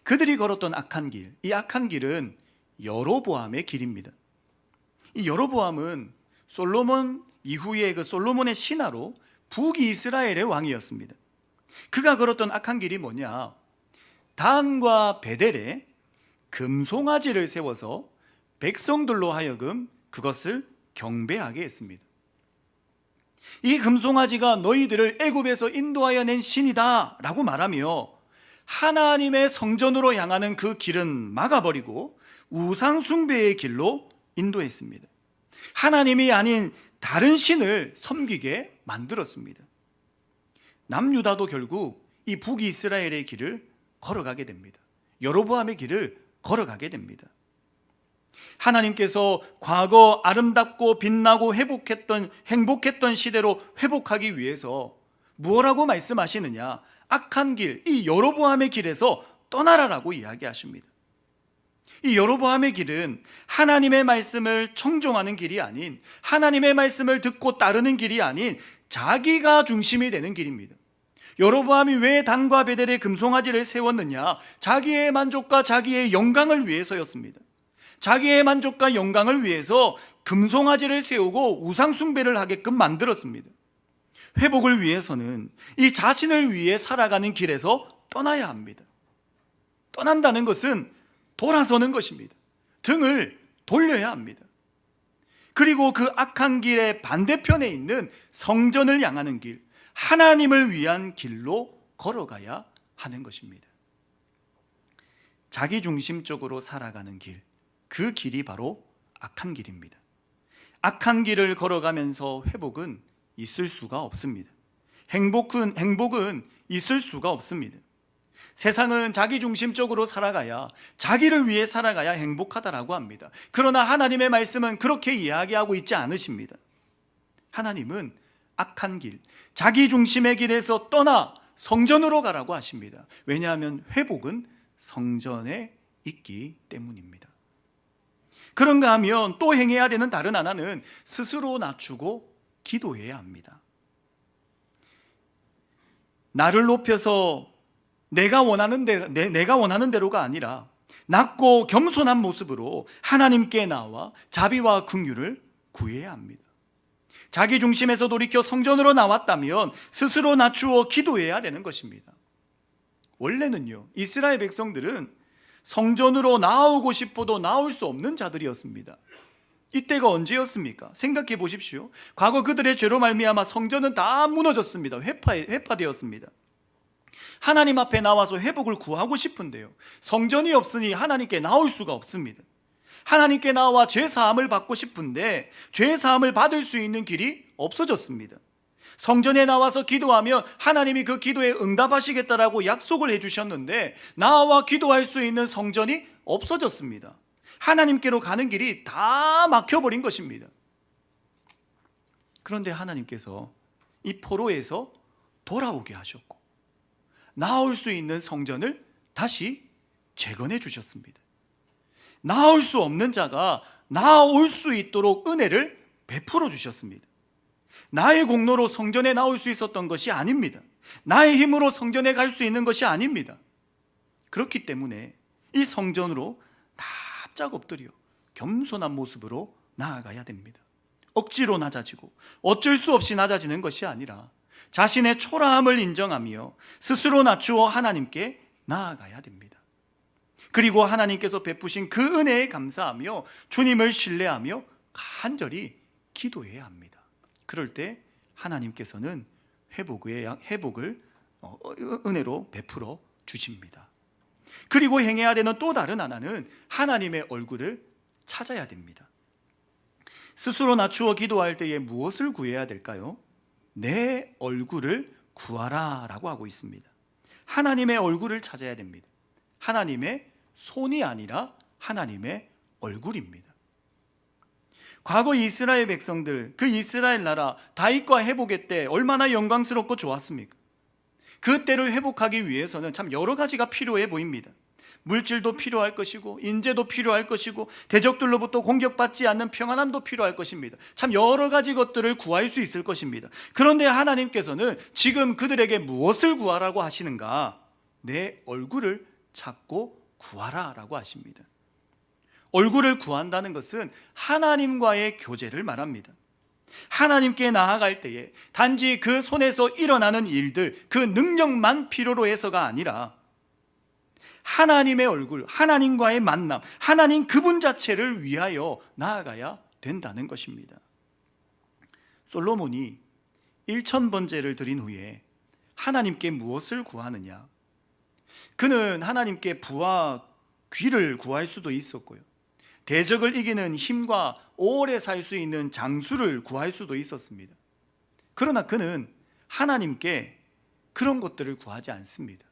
그들이 걸었던 악한 길, 이 악한 길은 여로보암의 길입니다. 이 여로보암은 솔로몬 이후에 그 솔로몬의 신하로 북이스라엘의 왕이었습니다. 그가 걸었던 악한 길이 뭐냐? 단과 베델에 금송아지를 세워서 백성들로 하여금 그것을 경배하게 했습니다. 이 금송아지가 너희들을 애굽에서 인도하여 낸 신이다 라고 말하며 하나님의 성전으로 향하는 그 길은 막아버리고 우상 숭배의 길로 인도했습니다. 하나님이 아닌 다른 신을 섬기게 만들었습니다. 남유다도 결국 이 북이스라엘의 길을 걸어가게 됩니다. 여로보암의 길을 걸어가게 됩니다. 하나님께서 과거 아름답고 빛나고 행복했던 시대로 회복하기 위해서 뭐라고 말씀하시느냐? 악한 길, 이 여로보암의 길에서 떠나라라고 이야기하십니다. 이 여로보암의 길은 하나님의 말씀을 청종하는 길이 아닌, 하나님의 말씀을 듣고 따르는 길이 아닌 자기가 중심이 되는 길입니다. 여로보암이 왜 단과 베델에 금송아지를 세웠느냐? 자기의 만족과 자기의 영광을 위해서였습니다. 자기의 만족과 영광을 위해서 금송아지를 세우고 우상숭배를 하게끔 만들었습니다. 회복을 위해서는 이 자신을 위해 살아가는 길에서 떠나야 합니다. 떠난다는 것은 돌아서는 것입니다. 등을 돌려야 합니다. 그리고 그 악한 길의 반대편에 있는 성전을 향하는 길, 하나님을 위한 길로 걸어가야 하는 것입니다. 자기중심적으로 살아가는 길, 그 길이 바로 악한 길입니다. 악한 길을 걸어가면서 회복은 있을 수가 없습니다. 행복은 있을 수가 없습니다. 세상은 자기중심적으로 살아가야, 자기를 위해 살아가야 행복하다라고 합니다. 그러나 하나님의 말씀은 그렇게 이야기하고 있지 않으십니다. 하나님은 악한 길, 자기중심의 길에서 떠나 성전으로 가라고 하십니다. 왜냐하면 회복은 성전에 있기 때문입니다. 그런가 하면 또 행해야 되는 다른 하나는 스스로 낮추고 기도해야 합니다. 나를 높여서 내가 원하는 대로가 아니라 낮고 겸손한 모습으로 하나님께 나와 자비와 긍휼을 구해야 합니다. 자기 중심에서 돌이켜 성전으로 나왔다면 스스로 낮추어 기도해야 되는 것입니다. 원래는요, 이스라엘 백성들은 성전으로 나오고 싶어도 나올 수 없는 자들이었습니다. 이때가 언제였습니까? 생각해 보십시오. 과거 그들의 죄로 말미암아 성전은 다 무너졌습니다. 회파되었습니다. 하나님 앞에 나와서 회복을 구하고 싶은데요, 성전이 없으니 하나님께 나올 수가 없습니다. 하나님께 나와 죄사함을 받고 싶은데 죄사함을 받을 수 있는 길이 없어졌습니다. 성전에 나와서 기도하면 하나님이 그 기도에 응답하시겠다라고 약속을 해주셨는데 나와 기도할 수 있는 성전이 없어졌습니다. 하나님께로 가는 길이 다 막혀버린 것입니다. 그런데 하나님께서 이 포로에서 돌아오게 하셨고 나올 수 있는 성전을 다시 재건해 주셨습니다. 나올 수 없는 자가 나올 수 있도록 은혜를 베풀어 주셨습니다. 나의 공로로 성전에 나올 수 있었던 것이 아닙니다. 나의 힘으로 성전에 갈 수 있는 것이 아닙니다. 그렇기 때문에 이 성전으로 납작 엎드려 겸손한 모습으로 나아가야 됩니다. 억지로 낮아지고 어쩔 수 없이 낮아지는 것이 아니라 자신의 초라함을 인정하며 스스로 낮추어 하나님께 나아가야 됩니다. 그리고 하나님께서 베푸신 그 은혜에 감사하며 주님을 신뢰하며 간절히 기도해야 합니다. 그럴 때 하나님께서는 회복을 은혜로 베풀어 주십니다. 그리고 행해야 되는 또 다른 하나는 하나님의 얼굴을 찾아야 됩니다. 스스로 낮추어 기도할 때에 무엇을 구해야 될까요? 내 얼굴을 구하라 라고 하고 있습니다. 하나님의 얼굴을 찾아야 됩니다. 하나님의 손이 아니라 하나님의 얼굴입니다. 과거 이스라엘 백성들, 그 이스라엘 나라 다윗과 회복의 때 얼마나 영광스럽고 좋았습니까? 그 때를 회복하기 위해서는 참 여러 가지가 필요해 보입니다. 물질도 필요할 것이고 인재도 필요할 것이고 대적들로부터 공격받지 않는 평안함도 필요할 것입니다. 참 여러 가지 것들을 구할 수 있을 것입니다. 그런데 하나님께서는 지금 그들에게 무엇을 구하라고 하시는가? 내 얼굴을 찾고 구하라 라고 하십니다. 얼굴을 구한다는 것은 하나님과의 교제를 말합니다. 하나님께 나아갈 때에 단지 그 손에서 일어나는 일들, 그 능력만 필요로 해서가 아니라 하나님의 얼굴, 하나님과의 만남, 하나님 그분 자체를 위하여 나아가야 된다는 것입니다. 솔로몬이 1000번제를 드린 후에 하나님께 무엇을 구하느냐? 그는 하나님께 부와 귀를 구할 수도 있었고요, 대적을 이기는 힘과 오래 살 수 있는 장수를 구할 수도 있었습니다. 그러나 그는 하나님께 그런 것들을 구하지 않습니다.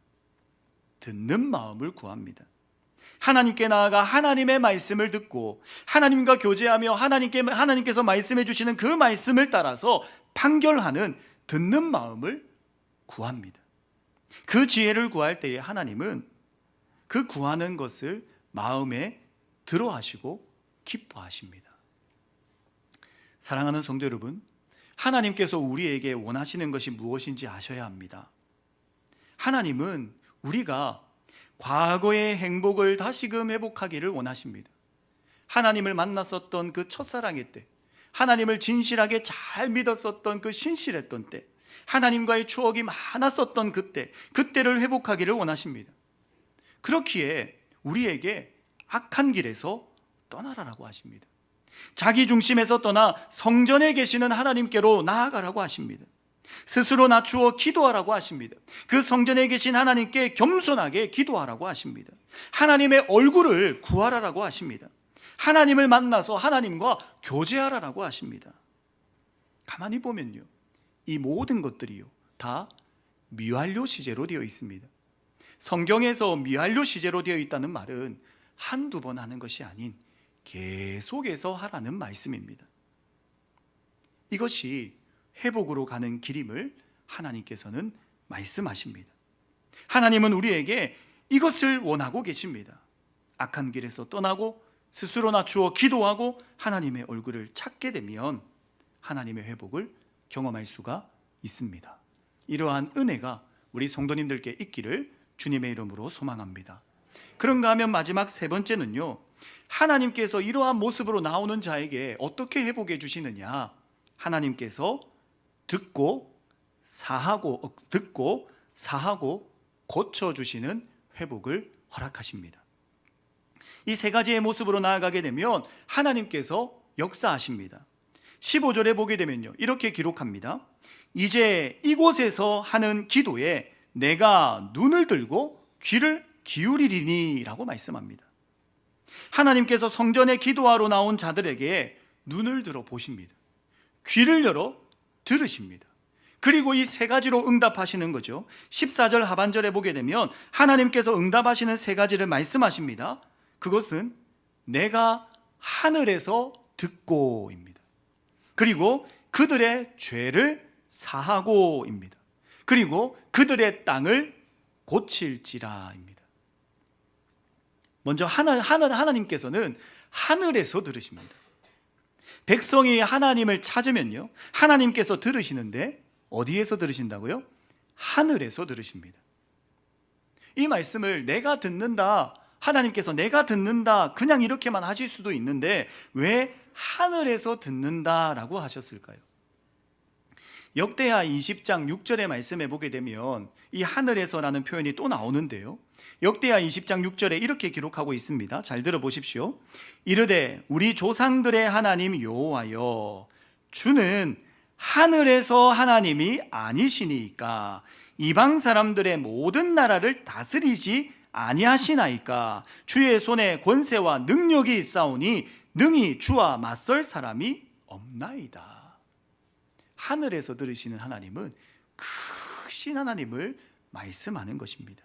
듣는 마음을 구합니다. 하나님께 나아가 하나님의 말씀을 듣고 하나님과 교제하며 하나님께서 말씀해 주시는 그 말씀을 따라서 판결하는 듣는 마음을 구합니다. 그 지혜를 구할 때에 하나님은 그 구하는 것을 마음에 들어하시고 기뻐하십니다. 사랑하는 성도 여러분, 하나님께서 우리에게 원하시는 것이 무엇인지 아셔야 합니다. 하나님은 우리가 과거의 행복을 다시금 회복하기를 원하십니다. 하나님을 만났었던 그 첫사랑의 때, 하나님을 진실하게 잘 믿었었던 그 신실했던 때, 하나님과의 추억이 많았었던 그때를 회복하기를 원하십니다. 그렇기에 우리에게 악한 길에서 떠나라라고 하십니다. 자기 중심에서 떠나 성전에 계시는 하나님께로 나아가라고 하십니다. 스스로 낮추어 기도하라고 하십니다. 그 성전에 계신 하나님께 겸손하게 기도하라고 하십니다. 하나님의 얼굴을 구하라라고 하십니다. 하나님을 만나서 하나님과 교제하라라고 하십니다. 가만히 보면요, 이 모든 것들이요 다 미완료 시제로 되어 있습니다. 성경에서 미완료 시제로 되어 있다는 말은 한두 번 하는 것이 아닌 계속해서 하라는 말씀입니다. 이것이 회복으로 가는 길임을 하나님께서는 말씀하십니다. 하나님은 우리에게 이것을 원하고 계십니다. 악한 길에서 떠나고 스스로 낮추어 기도하고 하나님의 얼굴을 찾게 되면 하나님의 회복을 경험할 수가 있습니다. 이러한 은혜가 우리 성도님들께 있기를 주님의 이름으로 소망합니다. 그런가 하면 마지막 세 번째는요, 하나님께서 이러한 모습으로 나오는 자에게 어떻게 회복해 주시느냐, 하나님께서 듣고 사하고 고쳐주시는 회복을 허락하십니다. 이 세 가지의 모습으로 나아가게 되면 하나님께서 역사하십니다. 15절에 보게 되면요, 이렇게 기록합니다. 이제 이곳에서 하는 기도에 내가 눈을 들고 귀를 기울이리니 라고 말씀합니다. 하나님께서 성전에 기도하러 나온 자들에게 눈을 들어 보십니다. 귀를 열어 들으십니다. 그리고 이 세 가지로 응답하시는 거죠. 14절 하반절에 보게 되면 하나님께서 응답하시는 세 가지를 말씀하십니다. 그것은 내가 하늘에서 듣고입니다. 그리고 그들의 죄를 사하고입니다. 그리고 그들의 땅을 고칠지라입니다. 먼저 하나님께서는 하늘에서 들으십니다. 백성이 하나님을 찾으면요, 하나님께서 들으시는데 어디에서 들으신다고요? 하늘에서 들으십니다. 이 말씀을 내가 듣는다, 하나님께서 내가 듣는다 그냥 이렇게만 하실 수도 있는데 왜 하늘에서 듣는다라고 하셨을까요? 역대하 20장 6절의 말씀에 보게 되면 이 하늘에서라는 표현이 또 나오는데요, 역대하 20장 6절에 이렇게 기록하고 있습니다. 잘 들어보십시오. 이르되 우리 조상들의 하나님 여호와여, 주는 하늘에서 하나님이 아니시니까 이방 사람들의 모든 나라를 다스리지 아니하시나이까. 주의 손에 권세와 능력이 있사오니 능히 주와 맞설 사람이 없나이다. 하늘에서 들으시는 하나님은 크신 하나님을 말씀하는 것입니다.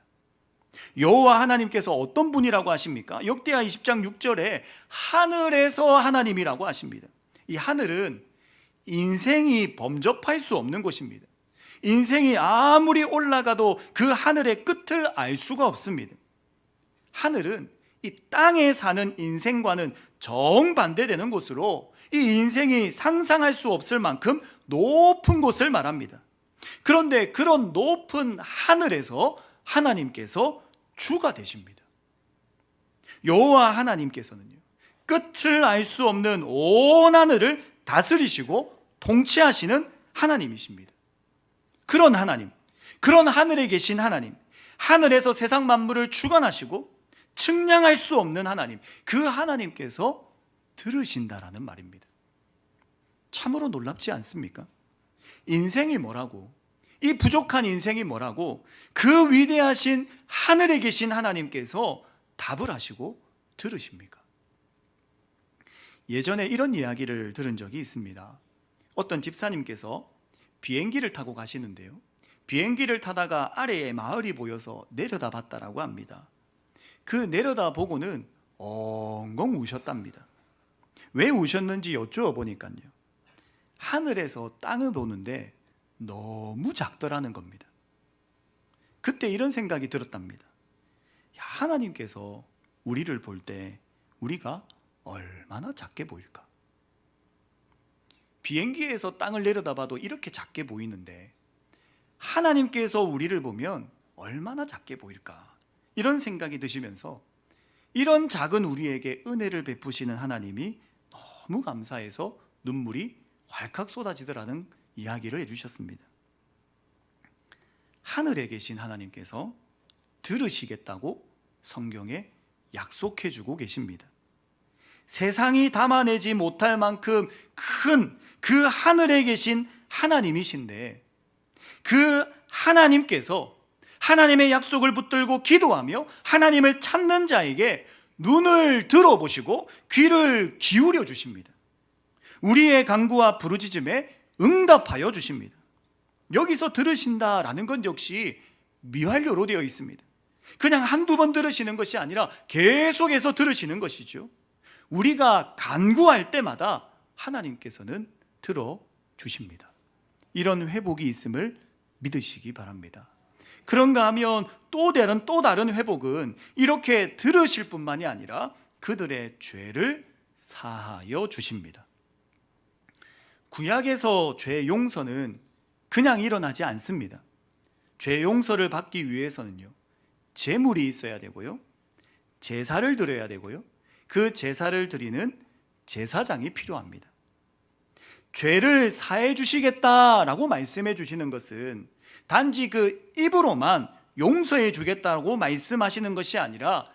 여호와 하나님께서 어떤 분이라고 하십니까? 역대하 20장 6절에 하늘에서 하나님이라고 하십니다. 이 하늘은 인생이 범접할 수 없는 곳입니다. 인생이 아무리 올라가도 그 하늘의 끝을 알 수가 없습니다. 하늘은 이 땅에 사는 인생과는 정반대되는 곳으로 이 인생이 상상할 수 없을 만큼 높은 곳을 말합니다. 그런데 그런 높은 하늘에서 하나님께서 주가 되십니다. 여호와 하나님께서는요, 끝을 알 수 없는 온 하늘을 다스리시고 통치하시는 하나님이십니다. 그런 하나님, 그런 하늘에 계신 하나님, 하늘에서 세상 만물을 주관하시고 측량할 수 없는 하나님, 그 하나님께서 들으신다라는 말입니다. 참으로 놀랍지 않습니까? 인생이 뭐라고, 이 부족한 인생이 뭐라고 그 위대하신 하늘에 계신 하나님께서 답을 하시고 들으십니까? 예전에 이런 이야기를 들은 적이 있습니다. 어떤 집사님께서 비행기를 타고 가시는데요, 비행기를 타다가 아래에 마을이 보여서 내려다 봤다라고 합니다. 그 내려다 보고는 엉엉 우셨답니다. 왜 우셨는지 여쭈어 보니까요, 하늘에서 땅을 보는데 너무 작더라는 겁니다. 그때 이런 생각이 들었답니다. 야, 하나님께서 우리를 볼 때 우리가 얼마나 작게 보일까? 비행기에서 땅을 내려다봐도 이렇게 작게 보이는데 하나님께서 우리를 보면 얼마나 작게 보일까? 이런 생각이 드시면서 이런 작은 우리에게 은혜를 베푸시는 하나님이 너무 감사해서 눈물이 왈칵 쏟아지더라는 이야기를 해주셨습니다. 하늘에 계신 하나님께서 들으시겠다고 성경에 약속해주고 계십니다. 세상이 담아내지 못할 만큼 큰 그 하늘에 계신 하나님이신데 그 하나님께서 하나님의 약속을 붙들고 기도하며 하나님을 찾는 자에게 눈을 들어보시고 귀를 기울여 주십니다. 우리의 간구와 부르짖음에 응답하여 주십니다. 여기서 들으신다라는 건 역시 미완료로 되어 있습니다. 그냥 한두 번 들으시는 것이 아니라 계속해서 들으시는 것이죠. 우리가 간구할 때마다 하나님께서는 들어주십니다. 이런 회복이 있음을 믿으시기 바랍니다. 그런가 하면 또 다른 회복은 이렇게 들으실 뿐만이 아니라 그들의 죄를 사하여 주십니다. 구약에서 죄 용서는 그냥 일어나지 않습니다. 죄 용서를 받기 위해서는요, 제물이 있어야 되고요, 제사를 드려야 되고요, 그 제사를 드리는 제사장이 필요합니다. 죄를 사해 주시겠다라고 말씀해 주시는 것은 단지 그 입으로만 용서해 주겠다고 말씀하시는 것이 아니라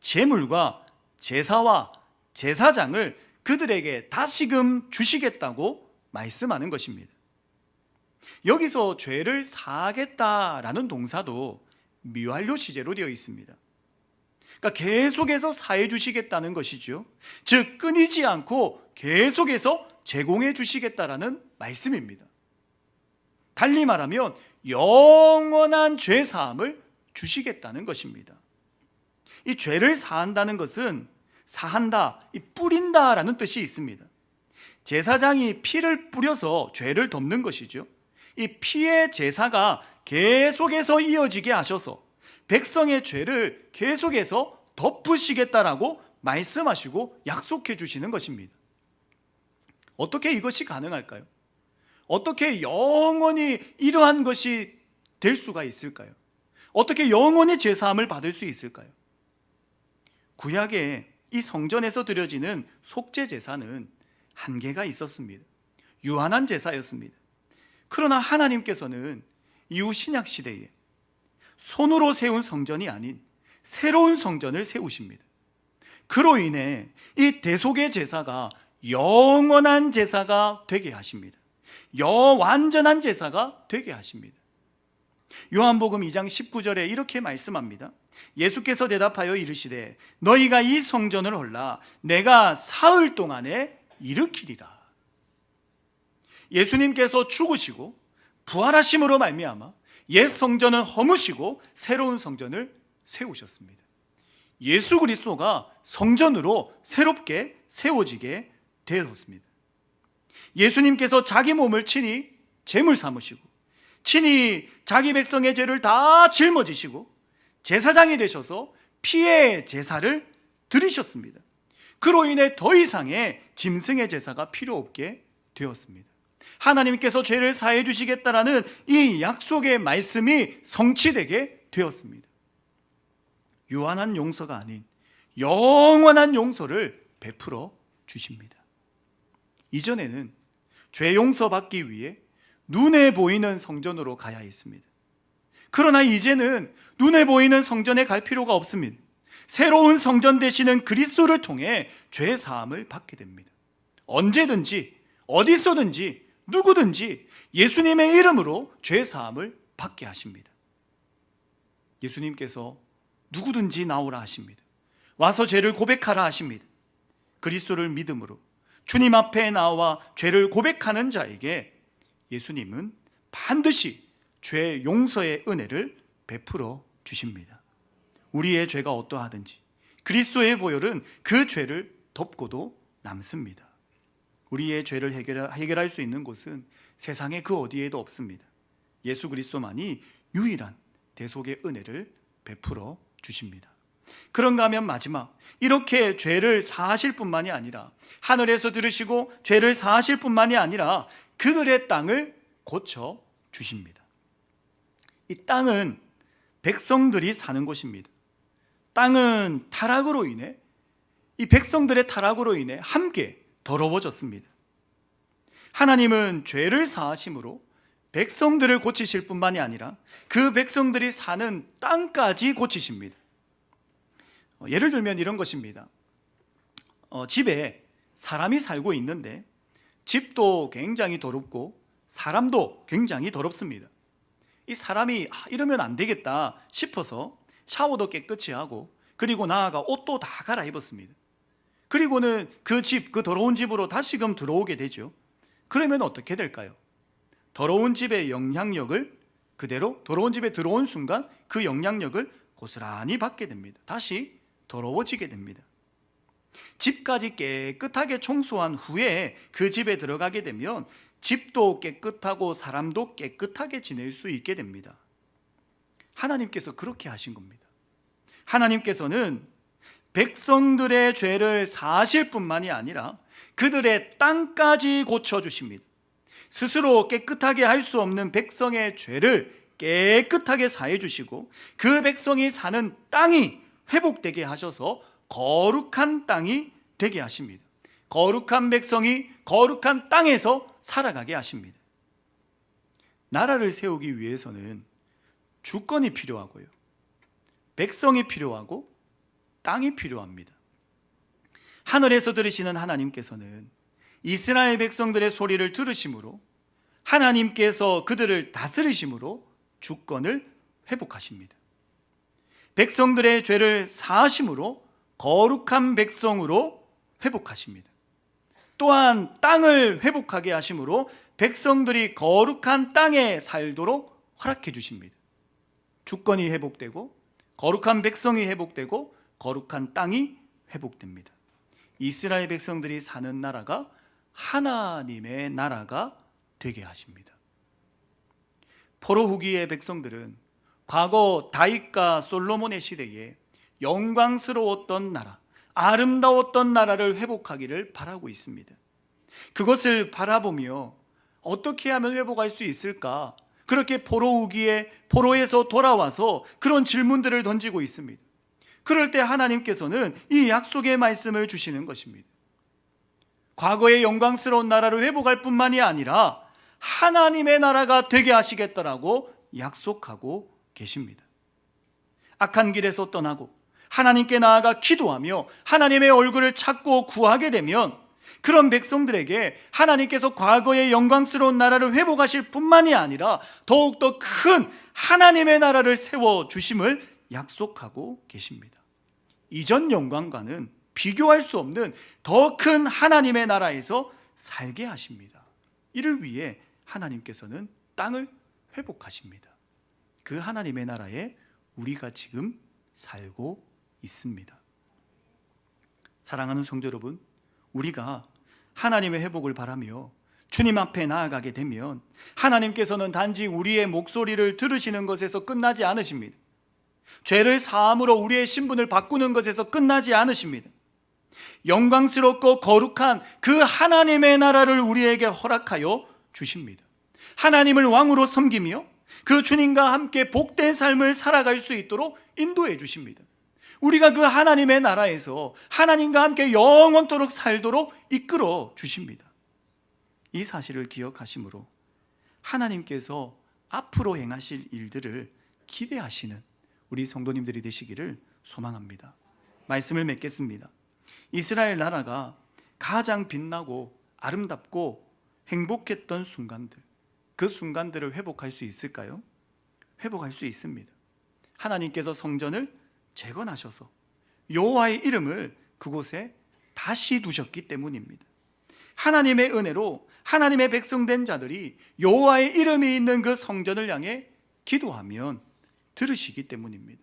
제물과 제사와 제사장을 그들에게 다시금 주시겠다고 말씀하는 것입니다. 여기서 죄를 사하겠다라는 동사도 미완료 시제로 되어 있습니다. 그러니까 계속해서 사해 주시겠다는 것이죠. 즉 끊이지 않고 계속해서 제공해 주시겠다라는 말씀입니다. 달리 말하면 영원한 죄 사함을 주시겠다는 것입니다. 이 죄를 사한다는 것은 사한다, 이 뿌린다라는 뜻이 있습니다. 제사장이 피를 뿌려서 죄를 덮는 것이죠. 이 피의 제사가 계속해서 이어지게 하셔서 백성의 죄를 계속해서 덮으시겠다라고 말씀하시고 약속해 주시는 것입니다. 어떻게 이것이 가능할까요? 어떻게 영원히 이러한 것이 될 수가 있을까요? 어떻게 영원히 제사함을 받을 수 있을까요? 구약에 이 성전에서 드려지는 속죄 제사는 한계가 있었습니다. 유한한 제사였습니다. 그러나 하나님께서는 이후 신약 시대에 손으로 세운 성전이 아닌 새로운 성전을 세우십니다. 그로 인해 이 대속의 제사가 영원한 제사가 되게 하십니다. 완전한 제사가 되게 하십니다. 요한복음 2장 19절에 이렇게 말씀합니다. 예수께서 대답하여 이르시되 너희가 이 성전을 헐라 내가 사흘 동안에 일으키리라. 예수님께서 죽으시고 부활하심으로 말미암아 옛 성전은 허무시고 새로운 성전을 세우셨습니다. 예수 그리스도가 성전으로 새롭게 세워지게 되었습니다. 예수님께서 자기 몸을 친히 제물 삼으시고 친히 자기 백성의 죄를 다 짊어지시고 제사장이 되셔서 피의 제사를 드리셨습니다. 그로 인해 더 이상의 짐승의 제사가 필요 없게 되었습니다. 하나님께서 죄를 사해 주시겠다라는 이 약속의 말씀이 성취되게 되었습니다. 유한한 용서가 아닌 영원한 용서를 베풀어 주십니다. 이전에는 죄 용서받기 위해 눈에 보이는 성전으로 가야 했습니다. 그러나 이제는 눈에 보이는 성전에 갈 필요가 없습니다. 새로운 성전 되시는 그리스도를 통해 죄 사함을 받게 됩니다. 언제든지 어디서든지 누구든지 예수님의 이름으로 죄 사함을 받게 하십니다. 예수님께서 누구든지 나오라 하십니다. 와서 죄를 고백하라 하십니다. 그리스도를 믿음으로 주님 앞에 나와 죄를 고백하는 자에게 예수님은 반드시 죄 용서의 은혜를 베풀어 주십니다. 우리의 죄가 어떠하든지 그리스도의 보혈은 그 죄를 덮고도 남습니다. 우리의 죄를 해결할 수 있는 곳은 세상의 그 어디에도 없습니다. 예수 그리스도만이 유일한 대속의 은혜를 베풀어 주십니다. 그런가 하면 마지막, 이렇게 죄를 사하실 뿐만이 아니라, 하늘에서 들으시고 죄를 사하실 뿐만이 아니라 그들의 땅을 고쳐 주십니다. 이 땅은 백성들이 사는 곳입니다. 땅은 타락으로 인해, 이 백성들의 타락으로 인해 함께 더러워졌습니다. 하나님은 죄를 사하심으로 백성들을 고치실 뿐만이 아니라 그 백성들이 사는 땅까지 고치십니다. 예를 들면 이런 것입니다. 집에 사람이 살고 있는데 집도 굉장히 더럽고 사람도 굉장히 더럽습니다. 이 사람이 이러면 안 되겠다 싶어서 샤워도 깨끗이 하고, 그리고 나아가 옷도 다 갈아입었습니다. 그리고는 그 집, 그 더러운 집으로 다시금 들어오게 되죠. 그러면 어떻게 될까요? 더러운 집의 영향력을 그대로, 더러운 집에 들어온 순간 그 영향력을 고스란히 받게 됩니다. 다시 더러워지게 됩니다. 집까지 깨끗하게 청소한 후에 그 집에 들어가게 되면 집도 깨끗하고 사람도 깨끗하게 지낼 수 있게 됩니다. 하나님께서 그렇게 하신 겁니다. 하나님께서는 백성들의 죄를 사하실 뿐만이 아니라 그들의 땅까지 고쳐주십니다. 스스로 깨끗하게 할 수 없는 백성의 죄를 깨끗하게 사해 주시고, 그 백성이 사는 땅이 회복되게 하셔서 거룩한 땅이 되게 하십니다. 거룩한 백성이 거룩한 땅에서 살아가게 하십니다. 나라를 세우기 위해서는 주권이 필요하고요, 백성이 필요하고 땅이 필요합니다. 하늘에서 들으시는 하나님께서는 이스라엘 백성들의 소리를 들으심으로, 하나님께서 그들을 다스리심으로 주권을 회복하십니다. 백성들의 죄를 사하심으로 거룩한 백성으로 회복하십니다. 또한 땅을 회복하게 하심으로 백성들이 거룩한 땅에 살도록 허락해 주십니다. 주권이 회복되고 거룩한 백성이 회복되고 거룩한 땅이 회복됩니다. 이스라엘 백성들이 사는 나라가 하나님의 나라가 되게 하십니다. 포로 후기의 백성들은 과거 다윗과 솔로몬의 시대에 영광스러웠던 나라, 아름다웠던 나라를 회복하기를 바라고 있습니다. 그것을 바라보며 어떻게 하면 회복할 수 있을까? 그렇게 포로 후기에, 포로에서 돌아와서 그런 질문들을 던지고 있습니다. 그럴 때 하나님께서는 이 약속의 말씀을 주시는 것입니다. 과거의 영광스러운 나라를 회복할 뿐만이 아니라 하나님의 나라가 되게 하시겠다라고 약속하고 계십니다. 악한 길에서 떠나고 하나님께 나아가 기도하며 하나님의 얼굴을 찾고 구하게 되면 그런 백성들에게 하나님께서 과거의 영광스러운 나라를 회복하실 뿐만이 아니라 더욱더 큰 하나님의 나라를 세워주심을 약속하고 계십니다. 이전 영광과는 비교할 수 없는 더 큰 하나님의 나라에서 살게 하십니다. 이를 위해 하나님께서는 땅을 회복하십니다. 그 하나님의 나라에 우리가 지금 살고 있습니다. 사랑하는 성도 여러분, 우리가 하나님의 회복을 바라며 주님 앞에 나아가게 되면 하나님께서는 단지 우리의 목소리를 들으시는 것에서 끝나지 않으십니다. 죄를 사함으로 우리의 신분을 바꾸는 것에서 끝나지 않으십니다. 영광스럽고 거룩한 그 하나님의 나라를 우리에게 허락하여 주십니다. 하나님을 왕으로 섬기며 그 주님과 함께 복된 삶을 살아갈 수 있도록 인도해 주십니다. 우리가 그 하나님의 나라에서 하나님과 함께 영원토록 살도록 이끌어 주십니다. 이 사실을 기억하심으로 하나님께서 앞으로 행하실 일들을 기대하시는 우리 성도님들이 되시기를 소망합니다. 말씀을 맺겠습니다. 이스라엘 나라가 가장 빛나고 아름답고 행복했던 순간들, 그 순간들을 회복할 수 있을까요? 회복할 수 있습니다. 하나님께서 성전을 재건하셔서 여호와의 이름을 그곳에 다시 두셨기 때문입니다. 하나님의 은혜로 하나님의 백성된 자들이 여호와의 이름이 있는 그 성전을 향해 기도하면 들으시기 때문입니다.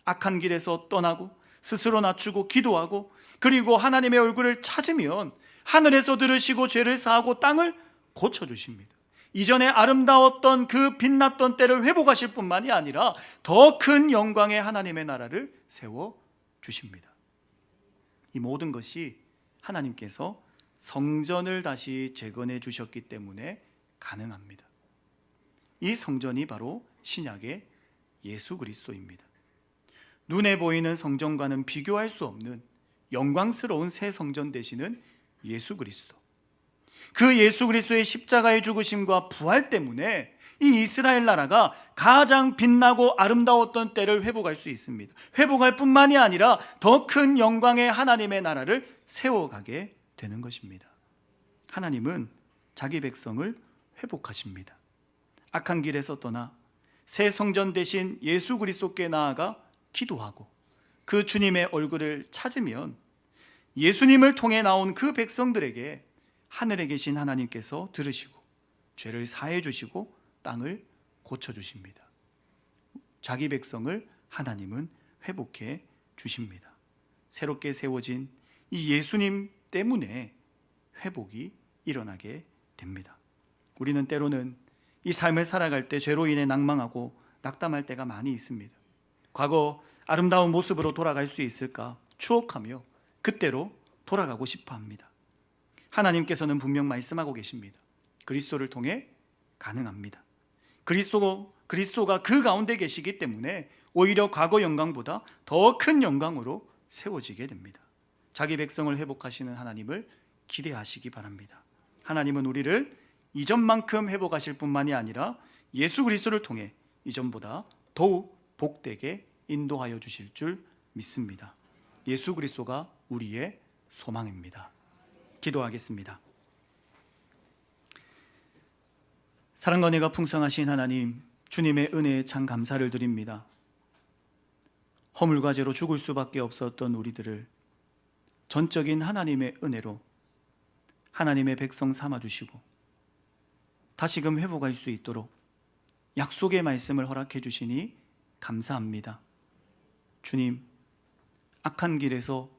악한 길에서 떠나고 스스로 낮추고 기도하고 그리고 하나님의 얼굴을 찾으면 하늘에서 들으시고 죄를 사하고 땅을 고쳐주십니다. 이전에 아름다웠던 그 빛났던 때를 회복하실 뿐만이 아니라 더 큰 영광의 하나님의 나라를 세워 주십니다. 이 모든 것이 하나님께서 성전을 다시 재건해 주셨기 때문에 가능합니다. 이 성전이 바로 신약의 예수 그리스도입니다. 눈에 보이는 성전과는 비교할 수 없는 영광스러운 새 성전 되시는 예수 그리스도. 그 예수 그리스도의 십자가의 죽으심과 부활 때문에 이 이스라엘 나라가 가장 빛나고 아름다웠던 때를 회복할 수 있습니다. 회복할 뿐만이 아니라 더 큰 영광의 하나님의 나라를 세워가게 되는 것입니다. 하나님은 자기 백성을 회복하십니다. 악한 길에서 떠나 새 성전 대신 예수 그리스도께 나아가 기도하고 그 주님의 얼굴을 찾으면 예수님을 통해 나온 그 백성들에게 하늘에 계신 하나님께서 들으시고 죄를 사해 주시고 땅을 고쳐 주십니다. 자기 백성을 하나님은 회복해 주십니다. 새롭게 세워진 이 예수님 때문에 회복이 일어나게 됩니다. 우리는 때로는 이 삶을 살아갈 때 죄로 인해 낭망하고 낙담할 때가 많이 있습니다. 과거 아름다운 모습으로 돌아갈 수 있을까 추억하며 그때로 돌아가고 싶어 합니다. 하나님께서는 분명 말씀하고 계십니다. 그리스도를 통해 가능합니다. 그리스도가 그 가운데 계시기 때문에 오히려 과거 영광보다 더 큰 영광으로 세워지게 됩니다. 자기 백성을 회복하시는 하나님을 기대하시기 바랍니다. 하나님은 우리를 이전만큼 회복하실 뿐만이 아니라 예수 그리스도를 통해 이전보다 더욱 복되게 인도하여 주실 줄 믿습니다. 예수 그리스도가 우리의 소망입니다. 기도하겠습니다. 사랑과 은혜가 풍성하신 하나님, 주님의 은혜에 참 감사를 드립니다. 허물과 죄로 죽을 수밖에 없었던 우리들을 전적인 하나님의 은혜로 하나님의 백성 삼아주시고 다시금 회복할 수 있도록 약속의 말씀을 허락해 주시니 감사합니다. 주님, 악한 길에서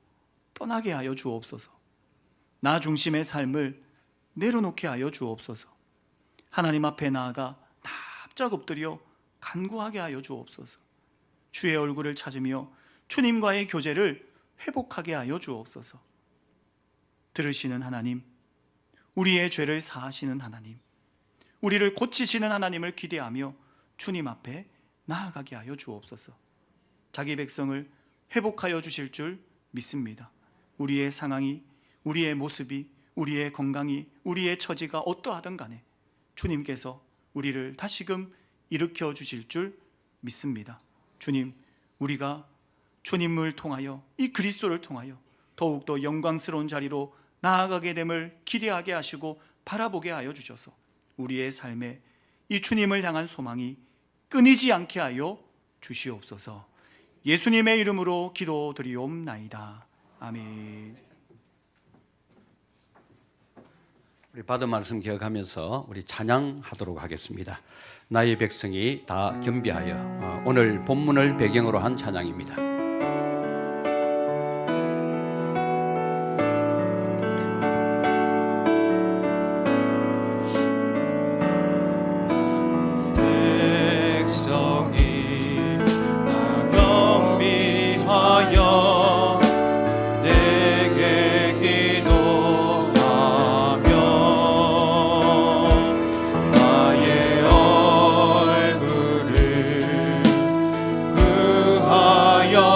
떠나게 하여 주옵소서. 나 중심의 삶을 내려놓게 하여 주옵소서. 하나님 앞에 나아가 납작 엎드려 간구하게 하여 주옵소서. 주의 얼굴을 찾으며 주님과의 교제를 회복하게 하여 주옵소서. 들으시는 하나님, 우리의 죄를 사하시는 하나님, 우리를 고치시는 하나님을 기대하며 주님 앞에 나아가게 하여 주옵소서. 자기 백성을 회복하여 주실 줄 믿습니다. 우리의 상황이, 우리의 모습이, 우리의 건강이, 우리의 처지가 어떠하든 간에 주님께서 우리를 다시금 일으켜 주실 줄 믿습니다. 주님, 우리가 주님을 통하여 이 그리스도를 통하여 더욱더 영광스러운 자리로 나아가게 됨을 기대하게 하시고 바라보게 하여 주셔서 우리의 삶에 이 주님을 향한 소망이 끊이지 않게 하여 주시옵소서. 예수님의 이름으로 기도드리옵나이다. 아멘. 우리 받은 말씀 기억하면서 우리 찬양하도록 하겠습니다. 나의 백성이 다 겸비하여, 오늘 본문을 배경으로 한 찬양입니다. 하여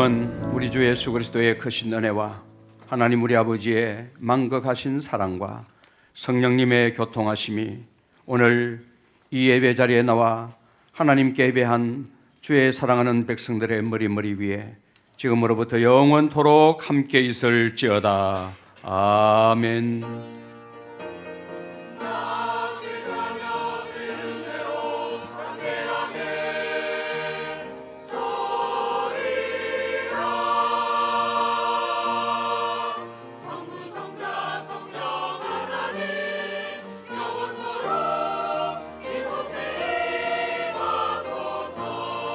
말씀은 우리 주 예수 그리스도의 크신 은혜와 하나님 우리 아버지의 만극하신 사랑과 성령님의 교통하심이 오늘 이 예배 자리에 나와 하나님께 예배한 주의 사랑하는 백성들의 머리 위에 지금으로부터 영원토록 함께 있을지어다. 아멘.